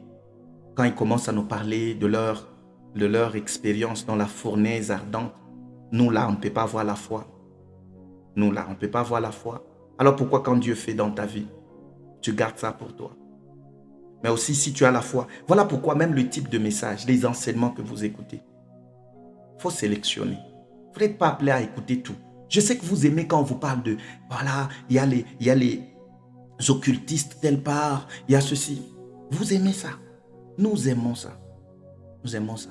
quand il commence à nous parler de leur expérience dans la fournaise ardente, nous là, on ne peut pas voir la foi. Nous là, on ne peut pas voir la foi. Alors pourquoi quand Dieu fait dans ta vie, tu gardes ça pour toi? Mais aussi si tu as la foi. Voilà pourquoi même le type de message, les enseignements que vous écoutez, il faut sélectionner. Vous n'êtes pas appelé à écouter tout. Je sais que vous aimez quand on vous parle de, voilà, il y a les occultistes telle part, il y a ceci. Vous aimez ça. Nous aimons ça. Nous aimons ça.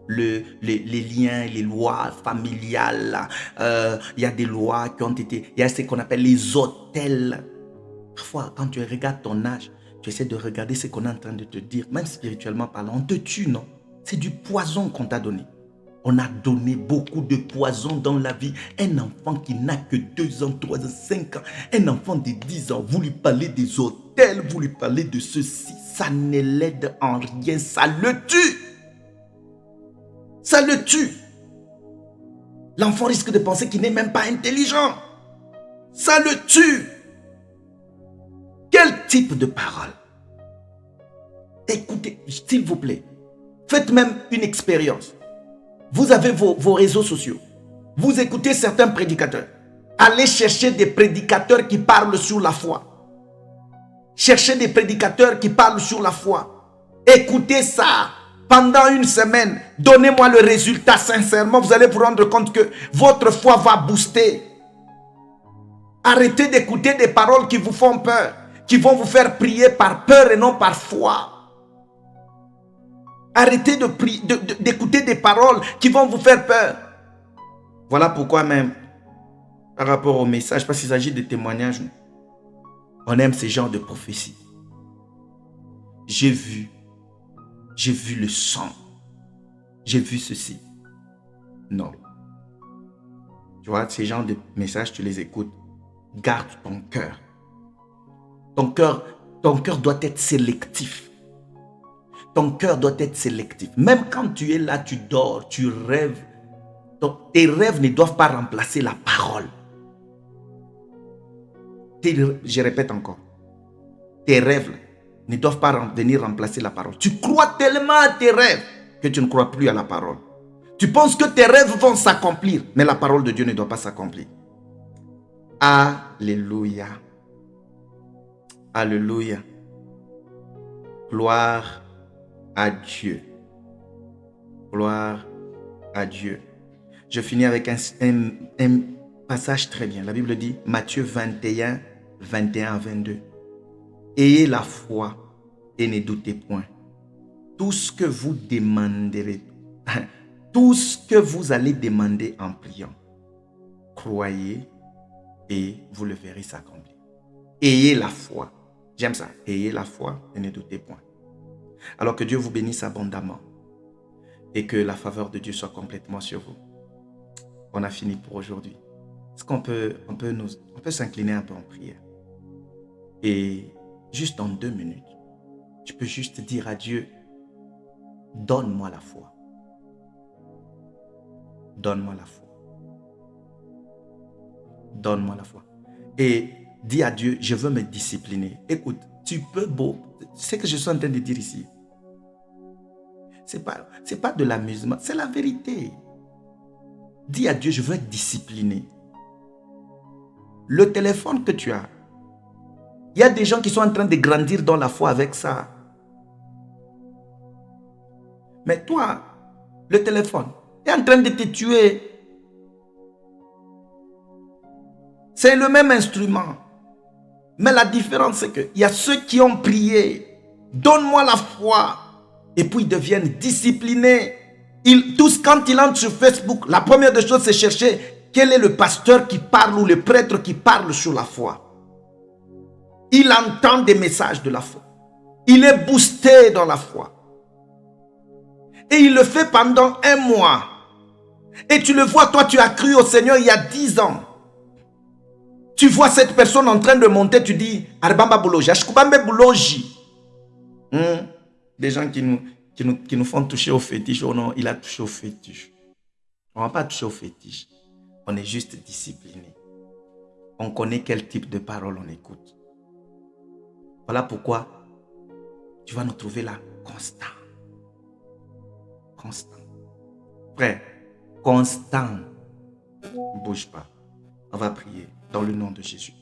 Les liens, les lois familiales, il y a des lois qui ont été, il y a ce qu'on appelle les autels. Parfois, quand tu regardes ton âge, tu essaies de regarder ce qu'on est en train de te dire, même spirituellement parlant, on te tue, non? C'est du poison qu'on t'a donné. On a donné beaucoup de poison dans la vie. Un enfant qui n'a que 2 ans, 3 ans, 5 ans, un enfant de 10 ans, vous lui parlez des hôtels, vous lui parlez de ceci, ça ne l'aide en rien, ça le tue. Ça le tue. L'enfant risque de penser qu'il n'est même pas intelligent. Ça le tue. Quel type de parole? Écoutez, s'il vous plaît, faites même une expérience. Vous avez vos réseaux sociaux. Vous écoutez certains prédicateurs. Allez chercher des prédicateurs qui parlent sur la foi. Cherchez des prédicateurs qui parlent sur la foi. Écoutez ça pendant une semaine. Donnez-moi le résultat sincèrement. Vous allez vous rendre compte que votre foi va booster. Arrêtez d'écouter des paroles qui vous font peur, qui vont vous faire prier par peur et non par foi. Arrêtez d'écouter des paroles qui vont vous faire peur. Voilà pourquoi même, par rapport au message, parce qu'il s'agit de témoignages, on aime ce genre de prophétie. J'ai vu le sang. J'ai vu ceci. Non. Tu vois, ces genres de messages, tu les écoutes. Garde ton cœur. Ton cœur doit être sélectif. Ton cœur doit être sélectif. Même quand tu es là, tu dors, tu rêves. Tes rêves ne doivent pas remplacer la parole. Je répète encore. Tes rêves ne doivent pas venir remplacer la parole. Tu crois tellement à tes rêves que tu ne crois plus à la parole. Tu penses que tes rêves vont s'accomplir, mais la parole de Dieu ne doit pas s'accomplir. Alléluia. Alléluia. Gloire à Dieu. Gloire à Dieu. Je finis avec un passage très bien. La Bible dit, Matthieu 21, 21 à 22. Ayez la foi et ne doutez point. Tout ce que vous demanderez, tout ce que vous allez demander en priant, croyez et vous le verrez s'accomplir. Ayez la foi. J'aime ça. Ayez la foi et ne doutez point. Alors que Dieu vous bénisse abondamment et que la faveur de Dieu soit complètement sur vous. On a fini pour aujourd'hui. Est-ce qu'on peut s'incliner un peu en prière? Et juste en 2 minutes, tu peux juste dire à Dieu, donne-moi la foi. Donne-moi la foi. Donne-moi la foi. Et dis à Dieu, je veux me discipliner. Écoute, tu peux ce que je suis en train de dire ici, c'est pas de l'amusement, c'est la vérité. Dis à Dieu, je veux être discipliné. Le téléphone que tu as, il y a des gens qui sont en train de grandir dans la foi avec ça. Mais toi, le téléphone est en train de te tuer. C'est le même instrument. Mais la différence, c'est qu'il y a ceux qui ont prié. Donne-moi la foi. Et puis ils deviennent disciplinés. Tous, quand ils entrent sur Facebook, la première des choses, c'est chercher quel est le pasteur qui parle ou le prêtre qui parle sur la foi. Il entend des messages de la foi. Il est boosté dans la foi. Et il le fait pendant 1 mois. Et tu le vois, toi, tu as cru au Seigneur il y a 10 ans. Tu vois cette personne en train de monter, tu dis, Arbamba Bouloji, Ashkubambe Bouloji. Des gens qui nous font toucher au fétiche. Oh non, il a touché au fétiche. On ne va pas toucher au fétiche. On est juste discipliné. On connaît quel type de parole on écoute. Voilà pourquoi tu vas nous trouver là constant. Constant. Frère, constant. Ne bouge pas. On va prier dans le nom de Jésus.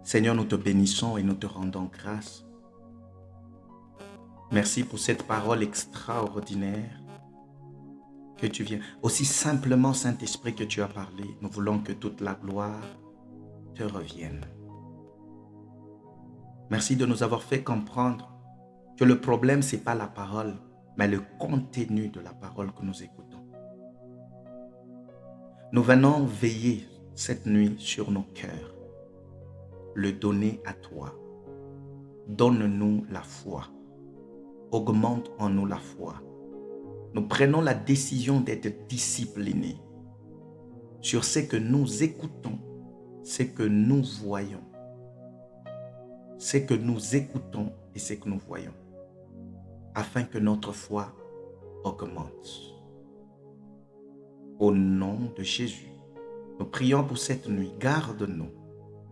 Seigneur, nous te bénissons et nous te rendons grâce. Merci pour cette parole extraordinaire que tu viens. Aussi simplement, Saint-Esprit, que tu as parlé, nous voulons que toute la gloire te revienne. Merci de nous avoir fait comprendre que le problème, ce n'est pas la parole, mais le contenu de la parole que nous écoutons. Nous venons veiller cette nuit sur nos cœurs, le donner à toi. Donne-nous la foi. Augmente en nous la foi. Nous prenons la décision d'être disciplinés sur ce que nous écoutons, ce que nous voyons. Ce que nous écoutons et ce que nous voyons, afin que notre foi augmente. Au nom de Jésus, nous prions pour cette nuit. Garde-nous,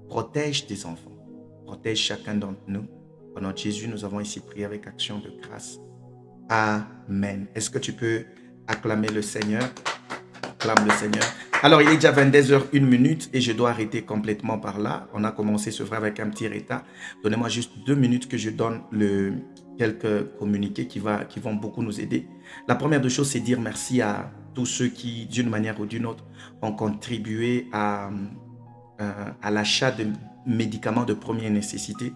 protège tes enfants, protège chacun d'entre nous. Au nom de Jésus, nous avons ici prié avec action de grâce. Amen. Est-ce que tu peux acclamer le Seigneur? Acclame le Seigneur. Alors, il est déjà 22h01 et je dois arrêter complètement par là. On a commencé ce vrai avec un petit retard. Donnez-moi juste 2 minutes que je donne quelques communiqués qui vont beaucoup nous aider. La première des choses, c'est dire merci à tous ceux qui, d'une manière ou d'une autre, ont contribué à l'achat de médicaments de première nécessité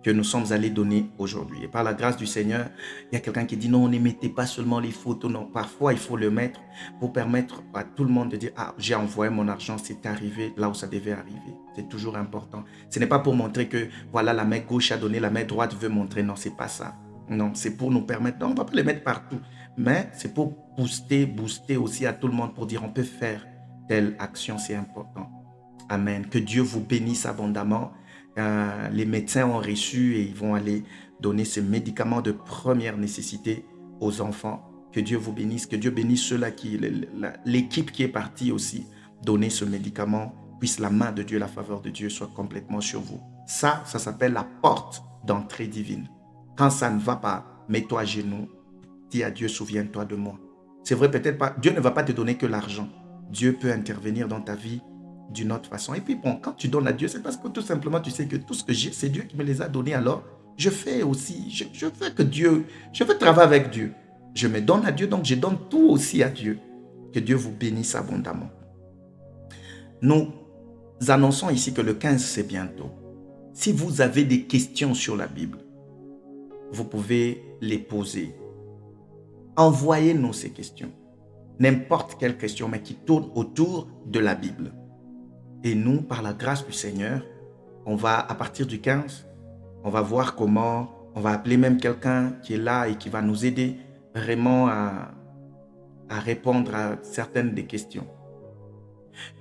que nous sommes allés donner aujourd'hui. Et par la grâce du Seigneur, il y a quelqu'un qui dit non, ne mettez pas seulement les photos, non. Parfois, il faut le mettre pour permettre à tout le monde de dire, ah, j'ai envoyé mon argent, c'est arrivé là où ça devait arriver. C'est toujours important. Ce n'est pas pour montrer que, voilà, la main gauche a donné, la main droite veut montrer. Non, c'est pas ça. Non, c'est pour nous permettre, non, on ne va pas les mettre partout. Mais c'est pour booster aussi à tout le monde pour dire, on peut faire telle action, c'est important. Amen. Que Dieu vous bénisse abondamment. Les médecins ont reçu et ils vont aller donner ces médicaments de première nécessité aux enfants. Que Dieu vous bénisse, que Dieu bénisse ceux-là l'équipe qui est partie aussi donner ce médicament, puisse la main de Dieu, la faveur de Dieu soit complètement sur vous. Ça s'appelle la porte d'entrée divine. Quand ça ne va pas, mets-toi à genoux, dis à Dieu, souviens-toi de moi. C'est vrai, peut-être pas, Dieu ne va pas te donner que l'argent. Dieu peut intervenir dans ta vie d'une autre façon. Et puis bon, quand tu donnes à Dieu, c'est parce que tout simplement tu sais que tout ce que j'ai, c'est Dieu qui me les a donnés. Alors, je fais aussi, je veux que Dieu, je veux travailler avec Dieu. Je me donne à Dieu, donc je donne tout aussi à Dieu. Que Dieu vous bénisse abondamment. Nous annonçons ici que le 15, c'est bientôt. Si vous avez des questions sur la Bible, vous pouvez les poser. Envoyez-nous ces questions. N'importe quelle question, mais qui tourne autour de la Bible. Et nous, par la grâce du Seigneur, on va, à partir du 15, on va voir comment, on va appeler même quelqu'un qui est là et qui va nous aider vraiment à répondre à certaines des questions.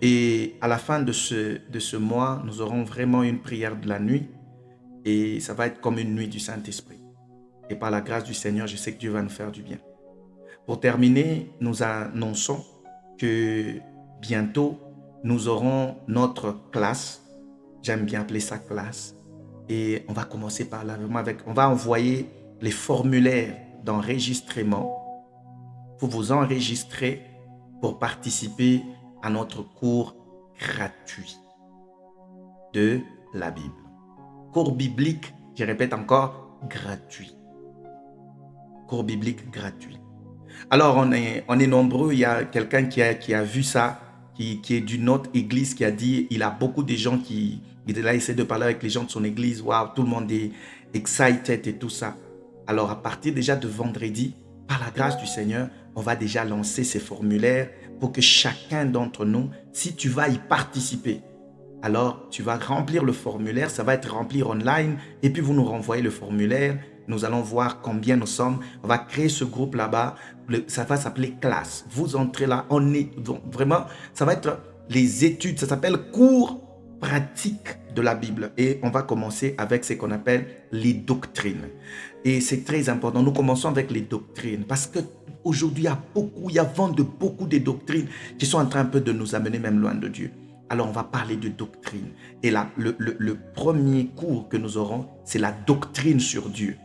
Et à la fin de ce mois, nous aurons vraiment une prière de la nuit et ça va être comme une nuit du Saint-Esprit. Et par la grâce du Seigneur, je sais que Dieu va nous faire du bien. Pour terminer, nous annonçons que bientôt, nous aurons notre classe. J'aime bien appeler ça classe. Et on va commencer par là. On va envoyer les formulaires d'enregistrement pour vous enregistrer pour participer à notre cours gratuit de la Bible. Cours biblique, je répète encore, gratuit. Cours biblique gratuit. Alors, on est nombreux. Il y a quelqu'un qui a vu ça, qui est d'une autre église, qui a dit, il a beaucoup de gens il a essayé de parler avec les gens de son église. Waouh, tout le monde est excited et tout ça. Alors, à partir déjà de vendredi, par la grâce du Seigneur, on va déjà lancer ces formulaires pour que chacun d'entre nous, si tu vas y participer, alors tu vas remplir le formulaire, ça va être rempli online et puis vous nous renvoyez le formulaire. Nous allons voir combien nous sommes. On va créer ce groupe là-bas. Ça va s'appeler classe. Vous entrez là, on est donc vraiment, ça va être les études. Ça s'appelle cours pratiques de la Bible. Et on va commencer avec ce qu'on appelle les doctrines. Et c'est très important. Nous commençons avec les doctrines parce que aujourd'hui, il y a vent de beaucoup de doctrines qui sont en train un peu de nous amener même loin de Dieu. Alors, on va parler de doctrine. Et là, le premier cours que nous aurons, c'est la doctrine sur Dieu.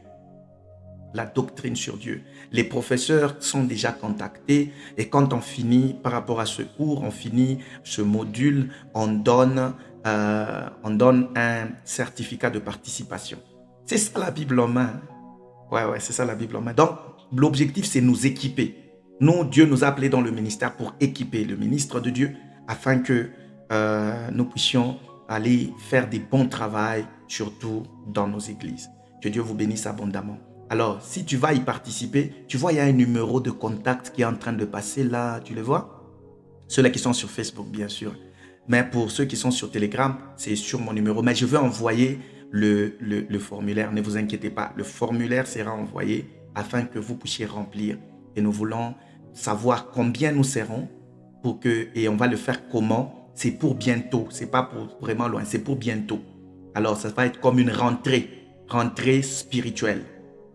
La doctrine sur Dieu. Les professeurs sont déjà contactés et quand on finit par rapport à ce cours, on finit ce module, on donne un certificat de participation. C'est ça la Bible en main. Ouais, c'est ça la Bible en main. Donc, l'objectif, c'est nous équiper. Nous, Dieu nous a appelés dans le ministère pour équiper le ministre de Dieu afin que nous puissions aller faire des bons travaux, surtout dans nos églises. Que Dieu vous bénisse abondamment. Alors, si tu vas y participer, tu vois, il y a un numéro de contact qui est en train de passer là, tu le vois? Ceux-là qui sont sur Facebook, bien sûr. Mais pour ceux qui sont sur Telegram, c'est sur mon numéro. Mais je vais envoyer le formulaire, ne vous inquiétez pas. Le formulaire sera envoyé afin que vous puissiez remplir. Et nous voulons savoir combien nous serons et on va le faire comment. C'est pour bientôt, c'est pas pour vraiment loin, c'est pour bientôt. Alors, ça va être comme une rentrée spirituelle.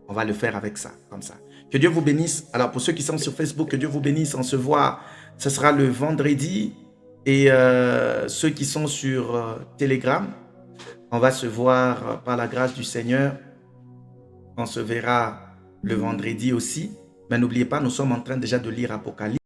On va le faire avec ça, comme ça. Que Dieu vous bénisse. Alors, pour ceux qui sont sur Facebook, que Dieu vous bénisse. On se voit, ce sera le vendredi. Et ceux qui sont sur Telegram, on va se voir par la grâce du Seigneur. On se verra le vendredi aussi. Mais n'oubliez pas, nous sommes en train déjà de lire Apocalypse.